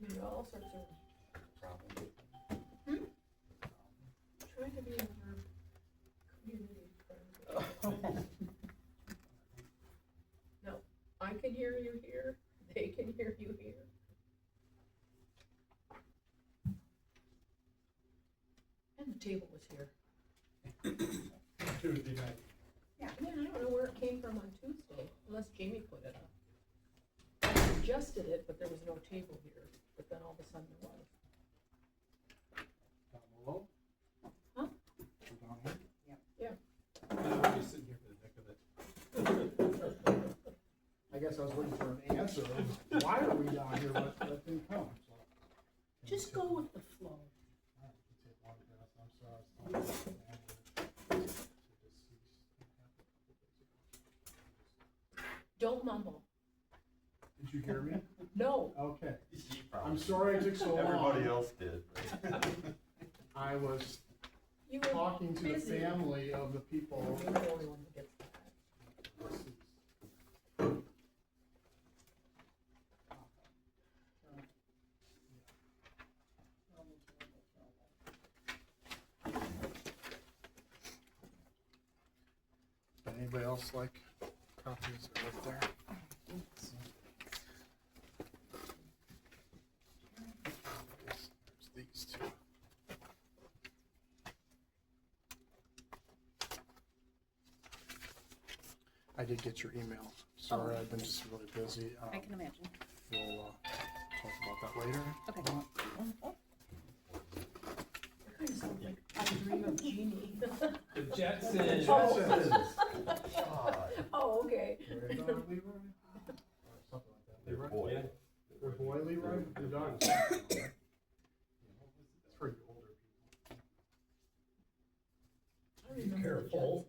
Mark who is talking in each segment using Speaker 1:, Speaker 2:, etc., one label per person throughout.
Speaker 1: Giving you all sorts of,
Speaker 2: Problem.
Speaker 1: trying to be more community friendly. No, I can hear you here, they can hear you here. And the table was here.
Speaker 3: Tuesday night.
Speaker 1: Yeah, I don't know where it came from on Tuesday, unless Jamie put it up. I adjusted it, but there was no table here, but then all of a sudden there was.
Speaker 3: Down below?
Speaker 1: Huh?
Speaker 3: Or down here?
Speaker 1: Yeah.
Speaker 3: I'll be sitting here for the heck of it. I guess I was waiting for an answer of why are we down here, but that didn't come, so.
Speaker 1: Just go with the flow.
Speaker 3: All right, let's take one guess. I'm sorry. I was talking about the deceased.
Speaker 1: Don't mumble.
Speaker 3: Did you hear me?
Speaker 1: No.
Speaker 3: Okay.
Speaker 2: You probably
Speaker 3: I'm sorry it took so long.
Speaker 2: Everybody else did.
Speaker 3: I was
Speaker 1: You were
Speaker 3: talking to the
Speaker 1: busy.
Speaker 3: family of the people
Speaker 1: You're the only one who gets that.
Speaker 3: deceased. Anybody else like copies right there? There's these two. I did get your email. Sorry, I've been just really busy.
Speaker 4: I can imagine.
Speaker 3: We'll talk about that later.
Speaker 4: Okay.
Speaker 1: It kind of sounds like I Dream of Jeannie.
Speaker 5: The Jetsons.
Speaker 2: God.
Speaker 1: Oh, okay.
Speaker 3: Right, Leroy? Or something like that.
Speaker 2: Their
Speaker 3: Leroy?
Speaker 2: boy.
Speaker 5: Yeah.
Speaker 3: Their boy Leroy? Your dog is it's for you older people.
Speaker 1: I remember the
Speaker 5: Careful.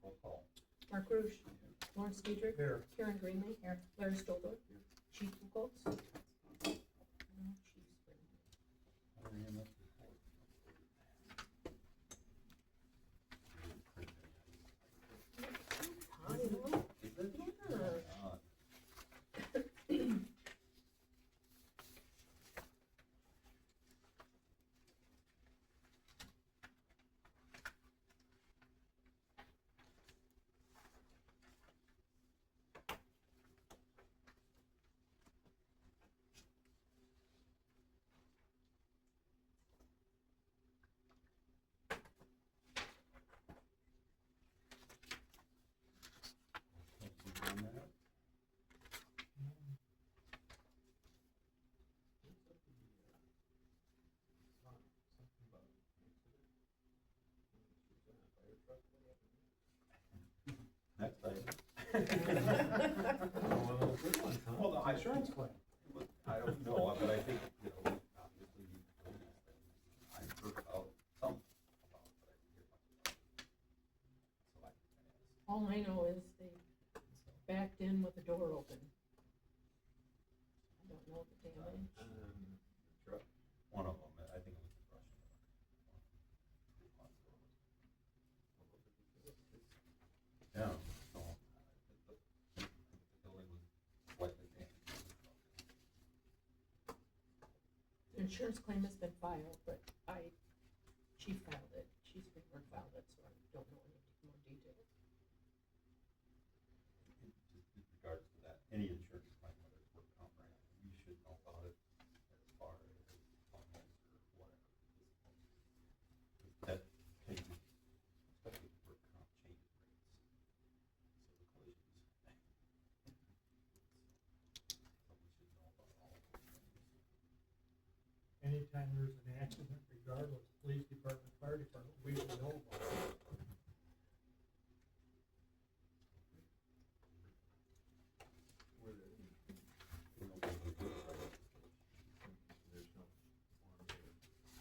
Speaker 2: Roll call.
Speaker 1: Mark Rush, Lawrence Dietrich,
Speaker 3: Here.
Speaker 1: Karen Greenlee, Larry Stolberg, Chief Buchholz. Yeah.
Speaker 2: Next item.
Speaker 3: Well, the insurance claim.
Speaker 2: I don't know, but I think, you know, obviously you told us that. I've heard about some about, but I didn't hear much about it. So I
Speaker 1: All I know is they backed in with the door open. I don't know the damage.
Speaker 2: one of them, I think it was the Russian one. Yeah, so, the building was slightly damaged.
Speaker 1: Insurance claim has been filed, but she filed it, Chief Greenberg filed it, so I don't know any more details.
Speaker 2: Just in regards to that, any insurance claim, whether it's work comp or anything, you should know about it as far as finance or whatever. That changes, especially with work comp changes rates. So the collisions. So we should know about all of those things.
Speaker 6: Anytime there's an accident, regardless, police department, fire department, we should know about it.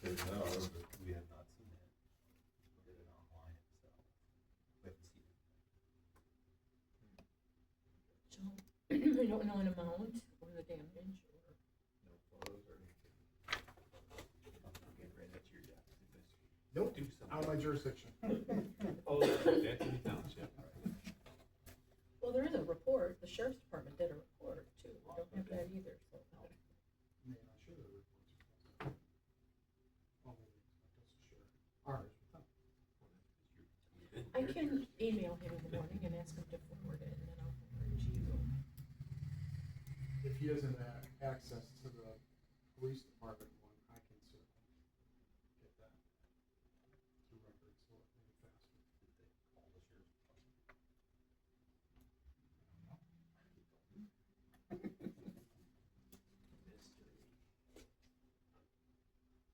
Speaker 2: There's no, we have not seen it. We did it online, so we haven't seen it.
Speaker 1: So, I don't know an amount or the damage or.
Speaker 2: No photos or anything.
Speaker 5: Again, right, that's your job.
Speaker 3: Nope,
Speaker 5: do something.
Speaker 3: out of my jurisdiction.
Speaker 5: Oh, that's in the township.
Speaker 1: Well, there is a report, the sheriff's department did a report too, we don't have that either, so.
Speaker 3: Man, I should have reported. Oh, they expect us to share ours with them.
Speaker 1: I can email him in the morning and ask him to forward it, and then I'll forward it to you.
Speaker 3: If he doesn't have access to the police department one, I can certainly get that through records, so it may be faster.
Speaker 2: Call the sheriff's department.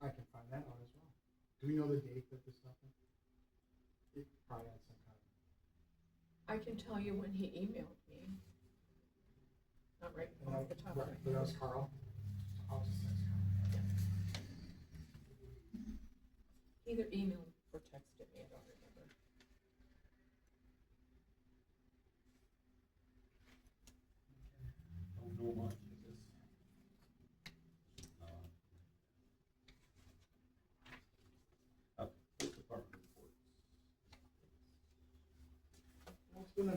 Speaker 3: I can find that out as well. Do we know the date that this happened? It probably had some kind of.
Speaker 1: I can tell you when he emailed me. Not right off the top of my
Speaker 3: Right, but that was
Speaker 1: head.
Speaker 3: Carl. I'll just text Carl.
Speaker 1: Either emailed or texted me, I don't remember.
Speaker 2: Don't know much, I guess. Police department reports.
Speaker 3: Well, it's been a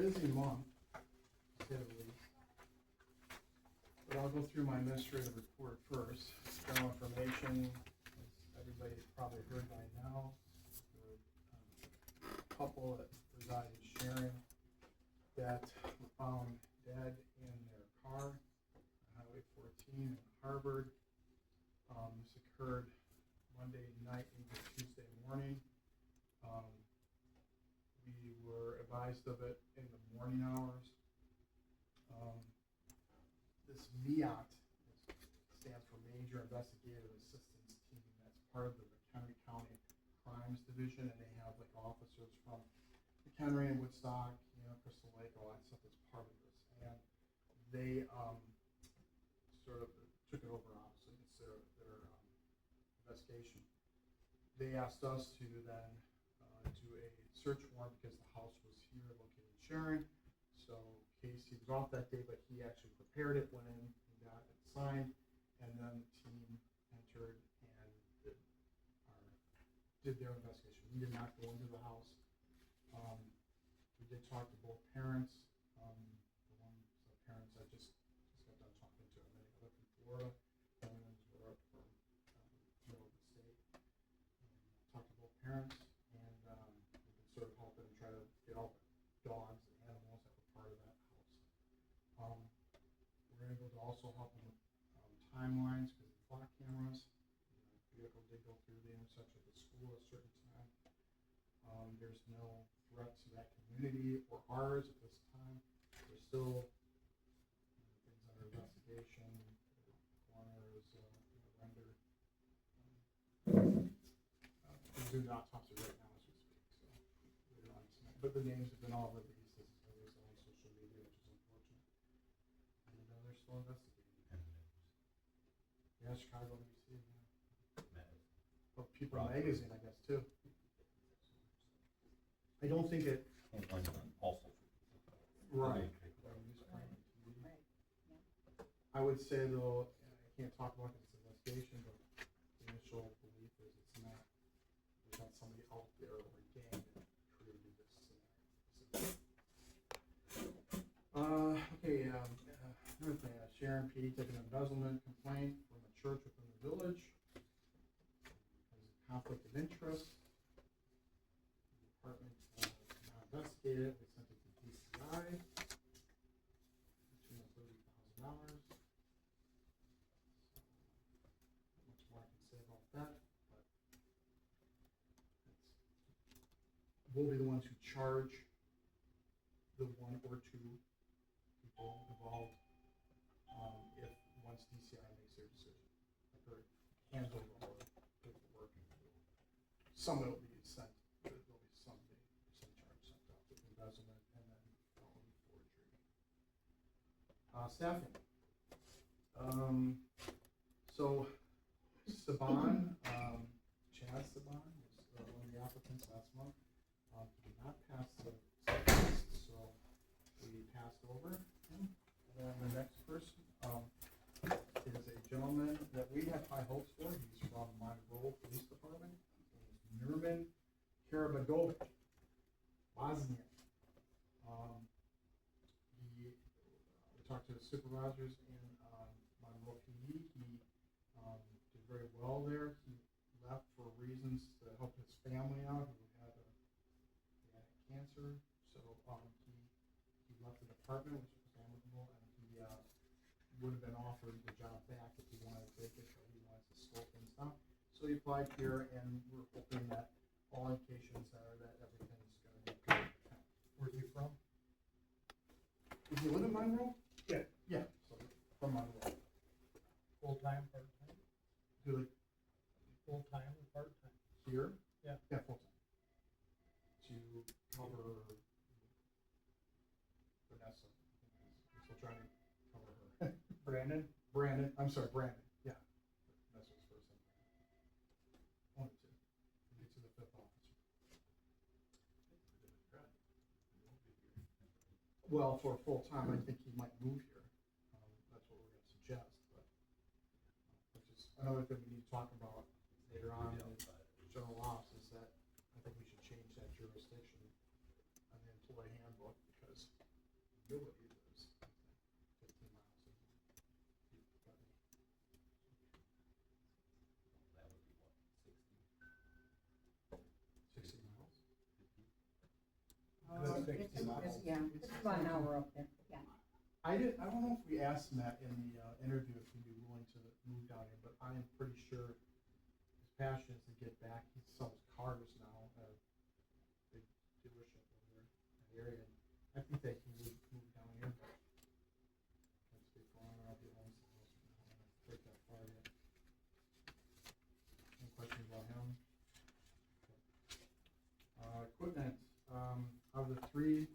Speaker 3: busy month, to say the least. But I'll go through my administrative report first. General information, as everybody's probably heard by now. The couple that reside in Sharon that were found dead in their car on Highway 14 in Harvard. This occurred Monday night into Tuesday morning. We were advised of it in the morning hours. This MEOT stands for Major Investigative Assistance Team. That's part of the McHenry County Crimes Division, and they have like officers from McHenry and Woodstock, Crystal Lake, all that stuff is part of this. And they sort of took it over, obviously, it's their investigation. They asked us to then do a search warrant because the house was here located in Sharon. So Casey was off that day, but he actually prepared it, went in and got it signed, and then the team entered and did their investigation. We did not go into the house. We did talk to both parents. The parents I just got done talking to, and they live in Florida. The other ones were up from middle of the state. Talked to both parents, and we've been sort of helping try to get all the dogs and animals that were part of that house. We're able to also help them with timelines because of clock cameras. The vehicle did go through the intersection of the school at a certain time. There's no threat to that community or ours at this time. There's still things under investigation. The coroner is rendered. We're doing an autopsy right now as we speak, so later on tonight. But the names have been all released as it is on social media, which is unfortunate. And they're still investigating. Yeah, Chicago NBC, yeah. Well, People Magazine, I guess, too. I don't think it.
Speaker 2: Can't blame it on all social.
Speaker 3: Right. I would say though, I can't talk about this investigation, but the initial belief is it's not, there's not somebody out there or a gang that created this scenario. Okay, another thing, Sharon P. took an embezzlement complaint from a church within the village. There's a conflict of interest. The department investigated it, we sent it to DCI. $230,000. Not much more I can say about that, but we'll be the ones who charge the one or two people involved if once DCI makes their decision, like or hands over all the paperwork. Some of it will be sent, there'll be some charge sent out with embezzlement and then felony forgery. Staffing. So Saban, Chaz Saban was one of the applicants last month. He did not pass the test, so we passed over him. And then the next person is a gentleman that we have high hopes for. He's from Monroe Police Department. His name is Urban Karabagovic, Wozniak. We talked to the supervisors in Monroe PD. He did very well there. He left for reasons to help his family out, who had cancer. So he left the department, which was amicable, and he would have been offered the job back if he wanted to take it, but he wants to slow things down. So he applied here, and we're hoping that all indications are that everything's going to be good.
Speaker 6: Where's he from?
Speaker 3: Does he live in Monroe?
Speaker 6: Yeah.
Speaker 3: Yeah, so from Monroe.
Speaker 6: Full-time, part-time?
Speaker 3: Do it
Speaker 6: Full-time or part-time?
Speaker 3: here?
Speaker 6: Yeah.
Speaker 3: Yeah, full time. To cover Vanessa. I'm still trying to cover her.
Speaker 6: Brandon?
Speaker 3: I'm sorry, Brandon, yeah. Vanessa's first name. Wanted to get to the fifth officer. Well, for full time, I think he might move here. That's what we're gonna suggest, but which is another thing we need to talk about later on in the general office is that I think we should change that jurisdiction on the employee handbook because nobody lives 15 miles in.
Speaker 2: That would be what,
Speaker 3: 60 miles?
Speaker 6: Good 60 miles.
Speaker 4: Yeah, it's about an hour up there, yeah.
Speaker 3: I don't know if we asked him that in the interview if he'd be willing to move down here, but I am pretty sure his passion is to get back. He sells cars now at a big dealership over there in the area. I think that he would move down here, but can't speak for him. I don't know if he owns the house. I don't want to break that far yet. Any questions about him? Equipment, out of the three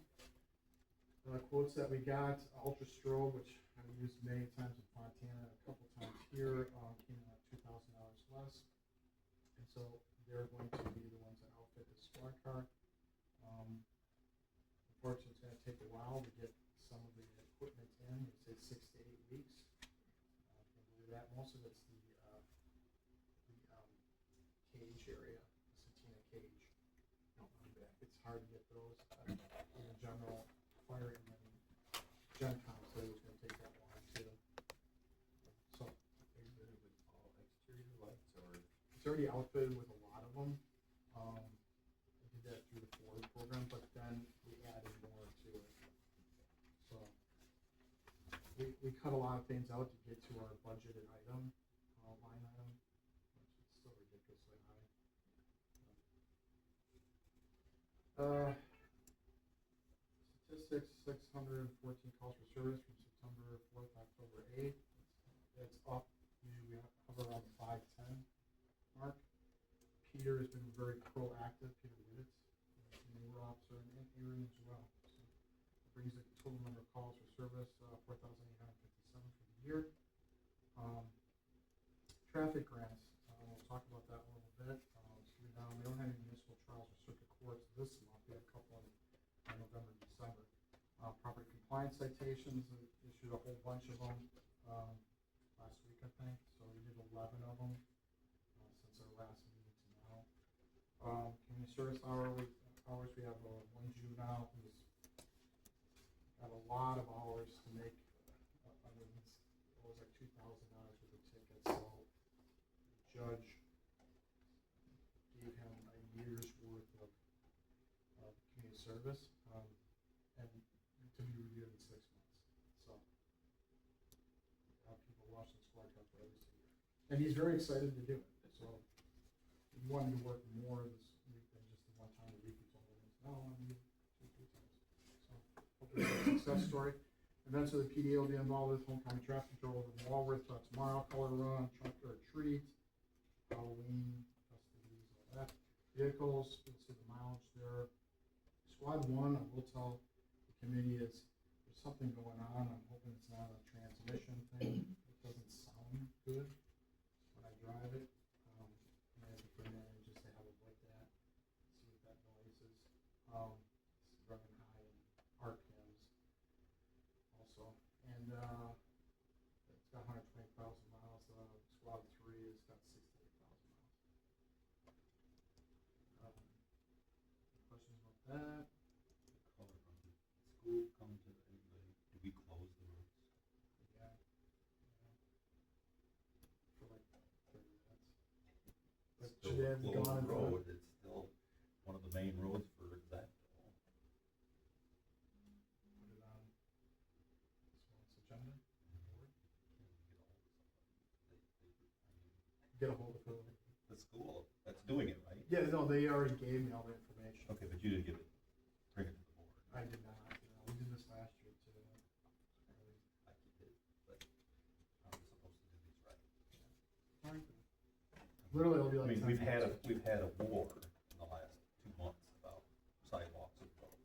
Speaker 3: quotes that we got, Ultra Strobe, which I've used many times in Fontana, a couple times here, came in at $2,000 less. And so they're going to be the ones that outfit the squad car. Unfortunately, it's gonna take a while to get some of the equipment in, they say 6 to 8 weeks. Can you believe that? Most of it's the cage area, the Satina cage. It's hard to get those, in the general fire and then Gen Con said it was gonna take that long too. So,
Speaker 2: Are you good with all exterior lights or?
Speaker 3: it's already outfitted with a lot of them. I did that through the Ford program, but then we added more to it. So, we cut a lot of things out to get to our budgeted item, line item, which is still ridiculously high. Statistics, 614 calls for service from September 4th to October 8th. It's up. Usually we hover around the 510 mark. Peter has been very proactive, Peter Wittitz, a newer officer, and Aaron as well. So it brings the total number of calls for service, 4,857 for the year. Traffic grants, we'll talk about that a little bit. We don't have any municipal trials or circuit courts this month. We have a couple in November and December. Property compliance citations, issued a whole bunch of them last week, I think. So we did 11 of them since our last meeting to now. Community service hours, we have one juvenile who's got a lot of hours to make. I mean, it was like $2,000 worth of tickets. So the judge gave him a year's worth of community service, and to be reviewed in 6 months. So, people watching Squad Cup for every single year. And he's very excited to do it, so he wanted to work more this week than just the one time a week. He told me, no, I want to do 2 times. So, hopefully it's a success story. Events of the PD will be involved with homecoming traffic control over in Walworth tomorrow, color run, trunk or treat, Halloween, festivities, all that. Vehicles, you'll see the mileage there. Squad 1, I will tell the committee is there's something going on. I'm hoping it's not a transmission thing. It doesn't sound good when I drive it. I have to bring that in just to have it looked at, see what that noise is. It's running high in RPMs also. And it's got 120,000 miles. Squad 3 has got 68,000 miles. Shed's
Speaker 2: Close
Speaker 3: gone.
Speaker 2: road, it's still one of the main roads for that.
Speaker 3: Put it on this month's agenda. Get a hold of it.
Speaker 2: The school, that's doing it, right?
Speaker 3: Yeah, no, they already gave me all the information.
Speaker 2: Okay, but you didn't give it, bring it to the board.
Speaker 3: I did not, we did this last year too.
Speaker 2: Like you did, but I'm supposed to do these right.
Speaker 3: Literally, it'll be
Speaker 2: I
Speaker 3: like.
Speaker 2: mean,
Speaker 3: 10
Speaker 2: we've had
Speaker 3: minutes.
Speaker 2: a war in the last 2 months about sidewalks and roads.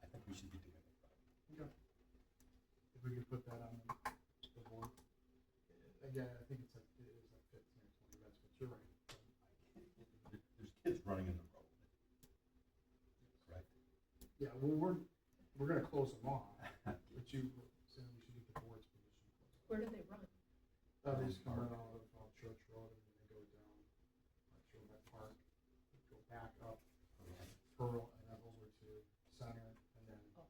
Speaker 2: I think we should be doing it right.
Speaker 3: Okay. If we could put that on the board. Again, I think it is like 15 or 20 minutes, but you're right.
Speaker 2: There's kids running in the road. Correct?
Speaker 3: Yeah, well, we're gonna close them off, but you, so we should get the board's permission.
Speaker 1: Where do they run?
Speaker 3: They just come right out of Church Road and then they go down, through that park, go back up Pearl and then over to Center and then
Speaker 1: Oh.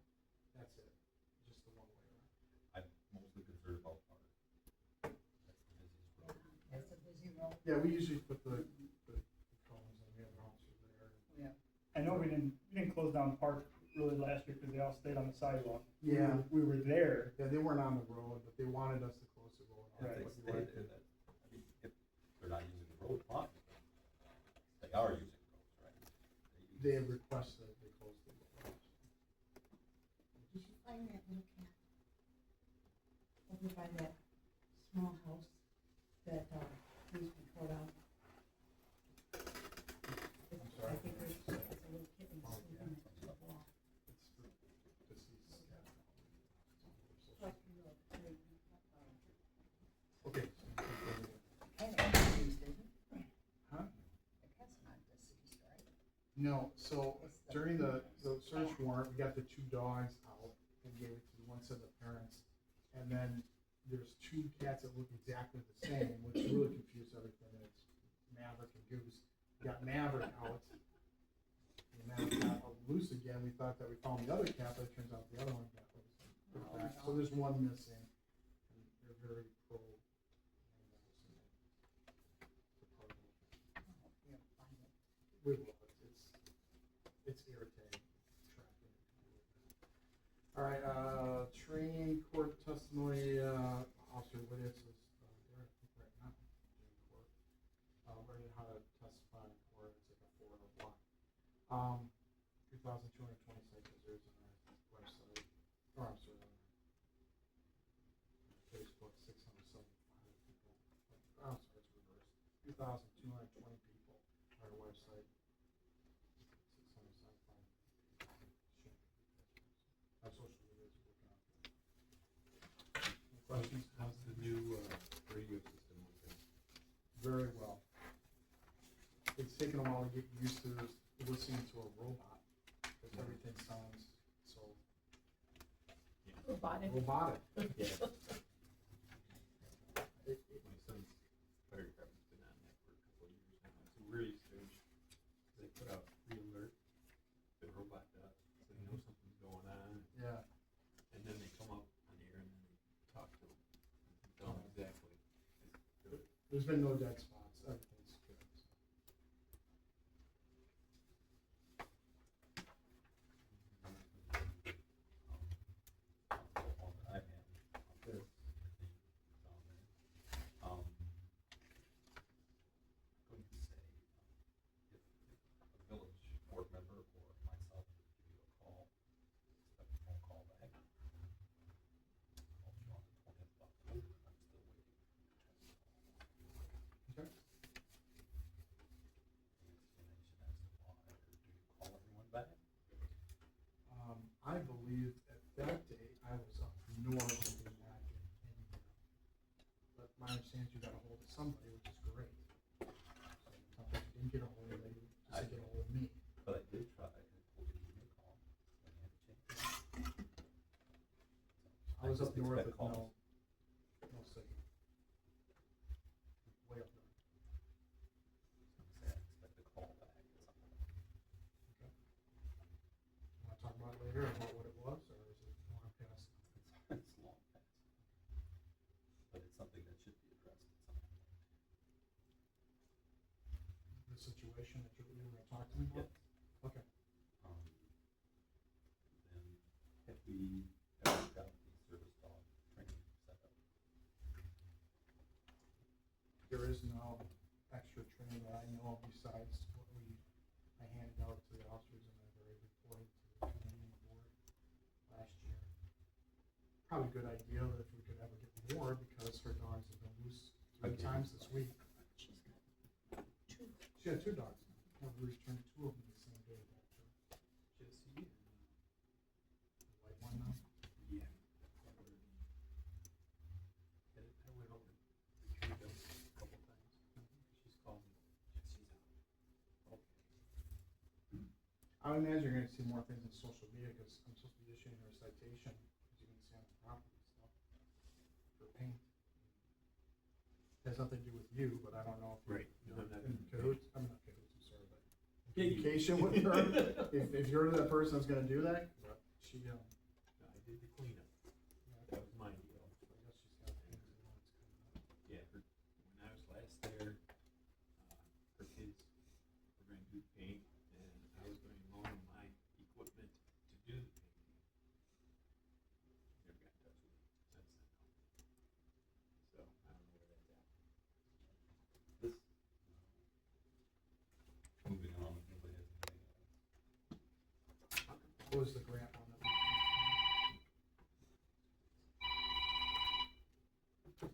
Speaker 3: that's it, just the one way around.
Speaker 2: I'm mostly concerned about Park. That's the busiest road.
Speaker 4: That's a busy road.
Speaker 3: Yeah, we usually put the cones and we have an officer there.
Speaker 4: Yeah.
Speaker 7: I know we didn't close down Park really last year because they all stayed on the sidewalk.
Speaker 3: Yeah.
Speaker 7: We were there.
Speaker 3: Yeah, they weren't on the road, but they wanted us to close the road. off,
Speaker 2: If they
Speaker 3: but
Speaker 2: stay
Speaker 3: you're right.
Speaker 2: there, that, I mean, if they're not using the road, fine. They are using roads, right?
Speaker 3: They have requested that they close the road.
Speaker 4: Did you find that little cat? Over by that small house that, needs to be tore down?
Speaker 3: I'm sorry?
Speaker 4: I think there's a little kitten
Speaker 3: Oh,
Speaker 4: sleeping next to the wall.
Speaker 3: It's the deceased cat.
Speaker 4: Like, you know,
Speaker 3: Okay.
Speaker 4: cat ain't deceased, is it?
Speaker 3: Huh?
Speaker 4: The cat's not deceased, right?
Speaker 3: No, so
Speaker 4: It's the-
Speaker 3: during the search warrant, we got the 2 dogs out and gave it to one set of the parents. And then there's 2 cats that look exactly the same, which really confused everything. And it's Maverick and Goose. We got Maverick out. And Maverick got loose again. We thought that we found the other cat, but it turns out the other one got loose. Put it back. So there's one missing. And they're very pro.
Speaker 4: Yeah, find it.
Speaker 3: We will, it's irritating tracking. All right, training court testimony, Officer Wittes is, there, I think right now, in court. Learning how to testify in court, it's like a 4-hour block. 2,220 signatures on our website, or I'm sorry, on Facebook, 675 people. I'm sorry, it's reversed. 2,220 people on our website. 675. Our social media is working out. Any questions?
Speaker 5: How's the new radio system working?
Speaker 3: Very well. It's taken a while to get used to listening to a robot, because everything sounds so
Speaker 1: Robotic.
Speaker 3: robotic.
Speaker 5: Yeah.
Speaker 3: It-
Speaker 5: My son's fire department's been on that for a couple of years now. It's really strange. They put out re-alert, the robot does, so they know something's going on.
Speaker 3: Yeah,
Speaker 5: And then they come up on the air and then they talk to them. And tell them exactly. It's good.
Speaker 3: there's been no dead spots, everything's good. So.
Speaker 2: The one that I had on this, down there. Couldn't say, if a village board member or myself would give you a call, expect a phone call back. Called you on the 20th of October, I'm still waiting for the transfer.
Speaker 3: Okay.
Speaker 2: Explanation as to why, or do you call everyone back?
Speaker 3: I believe at that date, I was up north of the Mac but my understanding is you got a hold of somebody, which is great. So, it's not that you didn't get a hold of anybody, just to get a hold of me.
Speaker 2: But I did try, I told you to give me a call when you had a chance.
Speaker 3: I was up
Speaker 2: just
Speaker 3: north
Speaker 2: expect
Speaker 3: with
Speaker 2: calls.
Speaker 3: no signal. Way up north.
Speaker 2: I expect a call back at some point.
Speaker 3: Okay. Want to talk about it later, about what it was, or is it more past?
Speaker 2: It's long past. But it's something that should be addressed at some point.
Speaker 3: This the situation that you were gonna talk to me about? Okay.
Speaker 2: Then have we ever got the service dog training set up?
Speaker 3: There is no extra training that I know of besides what I handed out to the officers and I've already reported to the committee and board last year. Probably a good idea that if we could ever get more, because her dogs have been loose 3
Speaker 2: Okay.
Speaker 3: times this week.
Speaker 1: She's got two.
Speaker 3: She had 2 dogs now. We returned 2 of them the same day back to her.
Speaker 5: Jesse and,
Speaker 3: The white one now.
Speaker 5: yeah. I went over and retrieved them a couple times. She's called me, Jesse's out. Okay.
Speaker 3: I would imagine you're gonna see more things on social media, because I'm supposed to be issuing her a citation, as you can see on the property stuff, for paint. Has nothing to do with you, but I don't know if you're
Speaker 5: Right. No, I'm not-
Speaker 3: in cahoots, I'm not cahoots, I'm sorry, but
Speaker 5: Piggy.
Speaker 3: communication with her, if you're the person that's gonna do that, but she,
Speaker 5: No, I did the cleanup. That was my deal.
Speaker 3: I guess she's got things and what's coming up.
Speaker 5: Yeah, when I was last there, her kids were going to do the paint, and I was going to loan them my equipment to do the painting. Never got in touch with me since then. So, I don't know where that's at.
Speaker 2: This, moving on, if nobody has anything else.
Speaker 3: What was the grant one that we?
Speaker 5: How come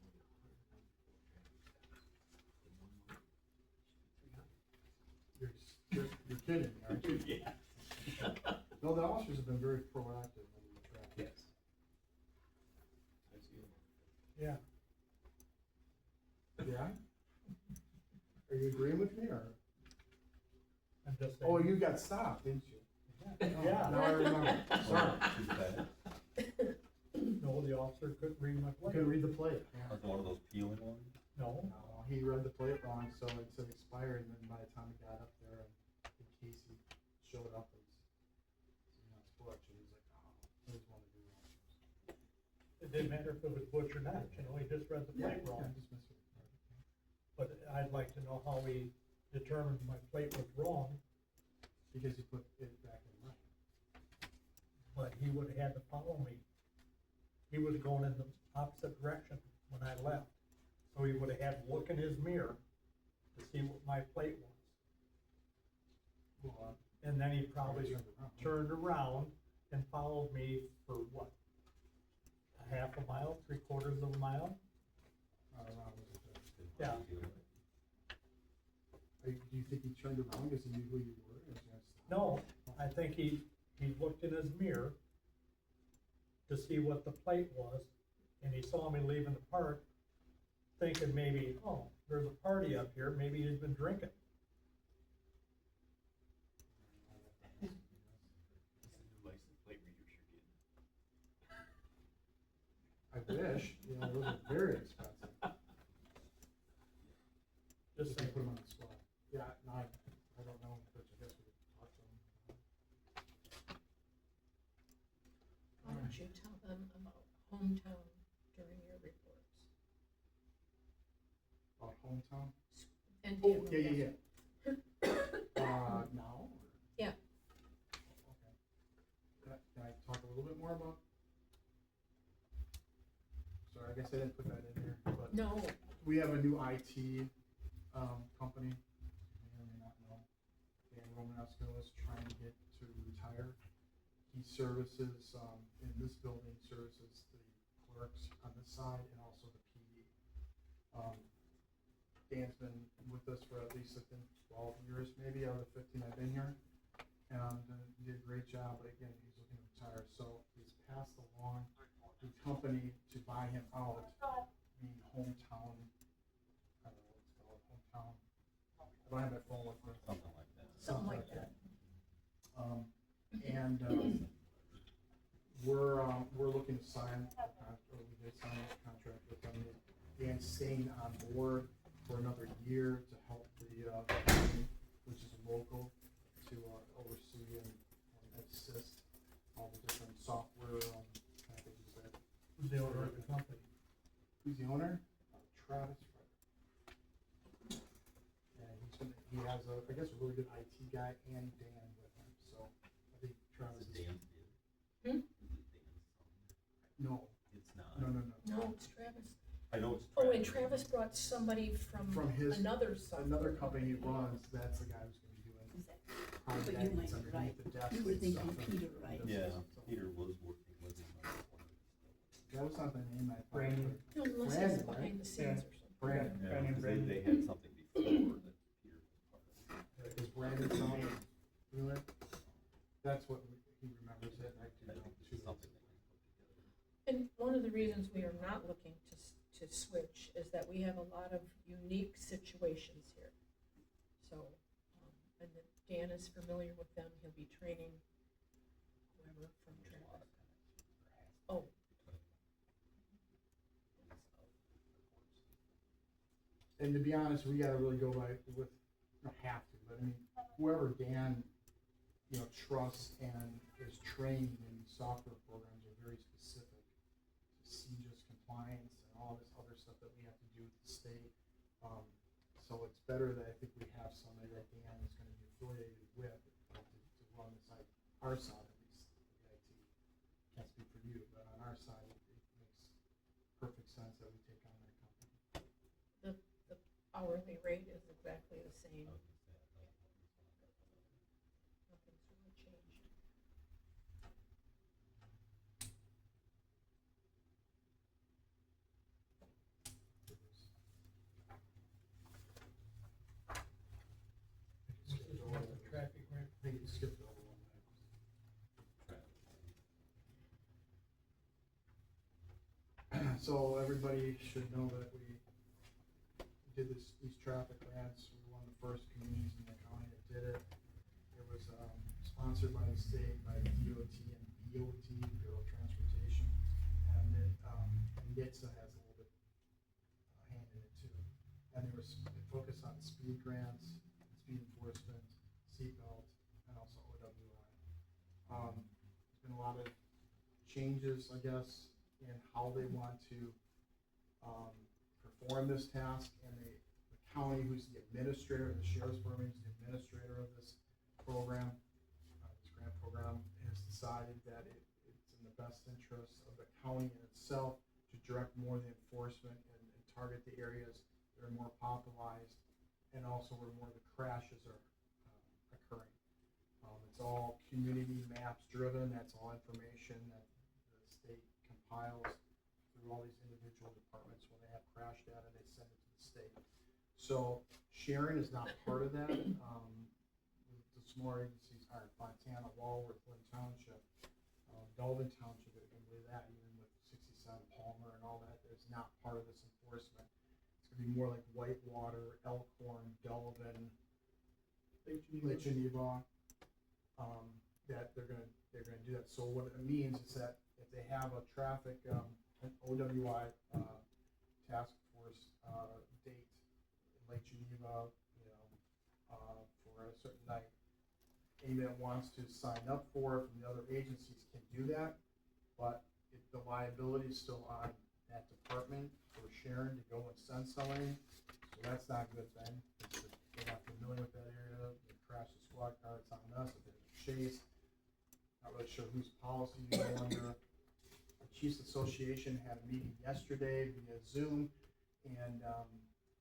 Speaker 5: only 194 transfers in 1 month? Should be 300.
Speaker 3: You're kidding, aren't you?
Speaker 5: Yeah.
Speaker 3: No, the officers have been very proactive when we track.
Speaker 5: Yes. I see them.
Speaker 6: Yeah,
Speaker 3: Yeah? Are you agreeing with me, or?
Speaker 6: I'm just saying.
Speaker 3: Oh, you got stopped, didn't you?
Speaker 6: Yeah.
Speaker 3: Now I remember, sorry.
Speaker 2: Too bad.
Speaker 6: No, the officer couldn't read my
Speaker 3: You
Speaker 6: plate.
Speaker 3: couldn't read the plate.
Speaker 2: Wasn't one of those peeling ones?
Speaker 6: No,
Speaker 3: No, he read the plate wrong, so it said expired, and then by the time he got up there, and Casey showed up, it was, Butch, and he's like, oh, it was one of the officers.
Speaker 6: it didn't matter if it was Butch or not, you know, he just read the plate wrong.
Speaker 3: Yeah, just mess with it.
Speaker 6: But I'd like to know how he determined my plate was wrong,
Speaker 3: Because he put it back in right.
Speaker 6: but he would have had to follow me. He was going in the opposite direction when I left, so he would have had to look in his mirror to see what my plate was.
Speaker 3: Well,
Speaker 6: And then he probably
Speaker 3: turned around.
Speaker 6: turned around and followed me for what? A half a mile, 3/4 of a mile?
Speaker 3: I don't know, was it the-
Speaker 6: Yeah.
Speaker 3: Do you think he turned around because he knew who you were? and was gonna stop?
Speaker 6: No, I think he looked in his mirror to see what the plate was, and he saw me leaving the park, thinking maybe, oh, there's a party up here, maybe he's been drinking.
Speaker 5: It's a new license plate readers you're getting.
Speaker 3: I wish, those are very expensive.
Speaker 6: Just
Speaker 3: If they
Speaker 6: saying.
Speaker 3: put them on the spot. Yeah, no, I don't know, but I guess we could talk to him.
Speaker 1: Why don't you tell them about hometown during your reports?
Speaker 3: About hometown?
Speaker 1: And
Speaker 3: Oh,
Speaker 1: Dan,
Speaker 3: yeah. Now? or-
Speaker 1: Yeah.
Speaker 3: Okay. Can I talk a little bit more about? Sorry, I guess I didn't put that in here, but.
Speaker 1: No,
Speaker 3: We have a new IT, company, you may or may not know. Dan Romanesco is trying to get to retire. He services, in this building, services the clerks on this side and also the PD. Dan's been with us for at least, I think, 12 years, maybe, out of the 15 I've been here. And he did a great job, but again, he's looking to retire, so he's passed along the company to buy him out, being hometown, I don't know what it's called, hometown. I don't have my phone with me.
Speaker 2: Something like that.
Speaker 1: something like that.
Speaker 3: We're looking to sign, or we did sign a contract with them. Dan's staying on board for another year to help the, company, which is local, to, oversee and assist all the different software, packages that.
Speaker 6: Who's the owner of the company?
Speaker 3: Who's the owner? Travis Frederick. has a, I guess, a really good IT guy and Dan with him, so I think Travis
Speaker 2: Is
Speaker 3: is.
Speaker 2: it Dan's bid?
Speaker 1: Hmm?
Speaker 2: Is it Dan's song?
Speaker 3: No,
Speaker 2: It's not.
Speaker 3: no.
Speaker 1: No, it's Travis.
Speaker 2: I know it's.
Speaker 1: Oh, and Travis brought somebody from
Speaker 3: From his-
Speaker 1: another software
Speaker 3: Another company he
Speaker 1: company.
Speaker 3: runs, that's the guy who's gonna be doing
Speaker 4: Is that,
Speaker 3: probably
Speaker 4: But
Speaker 3: that
Speaker 4: you might
Speaker 3: gets
Speaker 4: be
Speaker 3: underneath
Speaker 4: right.
Speaker 3: the desk
Speaker 4: You were
Speaker 3: and
Speaker 4: thinking
Speaker 3: stuff and
Speaker 4: Peter,
Speaker 3: does
Speaker 4: right?
Speaker 3: this,
Speaker 2: Yeah,
Speaker 3: so.
Speaker 2: Peter was working with him on one of his.
Speaker 3: That was not the name I thought.
Speaker 7: Brandon.
Speaker 1: No, unless
Speaker 3: Brandon,
Speaker 1: it's behind the scenes or something.
Speaker 3: Brandon.
Speaker 2: Yeah,
Speaker 7: Brandon,
Speaker 2: because
Speaker 7: Brandon.
Speaker 2: they had something before that Peter was part of.
Speaker 3: Does Brandon sound familiar? That's what he remembers it, I do
Speaker 2: I
Speaker 3: know
Speaker 2: think
Speaker 3: too.
Speaker 2: it's something that he put together.
Speaker 1: And one of the reasons we are not looking to switch is that we have a lot of unique situations here. So, and that Dan is familiar with them, he'll be training whoever from
Speaker 2: There's a lot
Speaker 1: Travis.
Speaker 2: of connections, or has
Speaker 1: Oh.
Speaker 2: between police, of course.
Speaker 3: And to be honest, we gotta really go by with, not have to, but I mean, whoever Dan, trusts and is trained in software programs are very specific to CJIS compliance and all this other stuff that we have to do with the state. So it's better that I think we have somebody that Dan is gonna be affiliated with, to run the site, our side at least, the IT. Can't speak for you, but on our side, it makes perfect sense that we take on that company.
Speaker 1: The hourly rate is exactly the same,
Speaker 2: I was gonna say, I don't know,
Speaker 1: nothing's really changed.
Speaker 6: This is what the traffic rate.
Speaker 3: I think you skipped over one. So everybody should know that we did these traffic grants. We were one of the first communities in the county that did it. It was sponsored by the state, by DOT and BOT, Bureau of Transportation, and NHTSA has a little bit hand in it too. And there was a focus on speed grants, speed enforcement, seatbelt, and also OWI. There's been a lot of changes, I guess, in how they want to perform this task, and the county, who's the administrator, the sheriff's department, who's the administrator of this program, this grant program, has decided that it's in the best interest of the county in itself to direct more of the enforcement and target the areas that are more popularized, and also where more of the crashes are occurring. It's all community maps driven, that's all information that the state compiles through all these individual departments. When they have crash data, they send it to the state. So Sharon is not part of that. The smaller agencies are Fontana, Walworth, Lynn Township, Delvin Township, if you can believe that, even with 67 Palmer and all that, is not part of this enforcement. It's gonna be more like Whitewater, Elkhorn, Delvin, Lake Geneva, that they're gonna do that. So what it means is that if they have a traffic, an OWI, task force, date in Lake Geneva, for a certain night, anybody that wants to sign up for it from the other agencies can do that, but the liability is still on that department for Sharon to go and send somebody, so that's not a good thing. If they're not familiar with that area, they crash the squad car, it's on us. If there's a chase, not really sure whose policy you go under. The Chiefs Association had a meeting yesterday via Zoom, and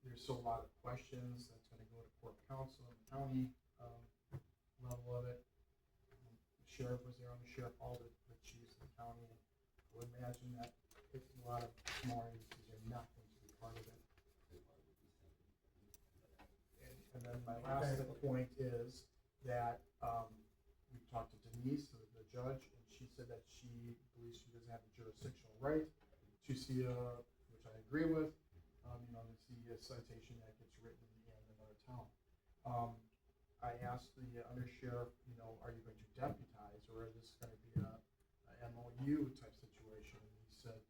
Speaker 3: there's still a lot of questions. That's gonna go to court counsel and county level of it. The sheriff was there on the sheriff, all the chiefs in the county, and I would imagine that a lot of small agencies are not going to be part of it. And then my last point is that, we talked to Denise, the judge, and she said that she believes she doesn't have the jurisdictional right to see which I agree with, to see a citation that gets written in another town. I asked the undersheriff, are you going to deputize, or is this gonna be a MOU type situation? And he said,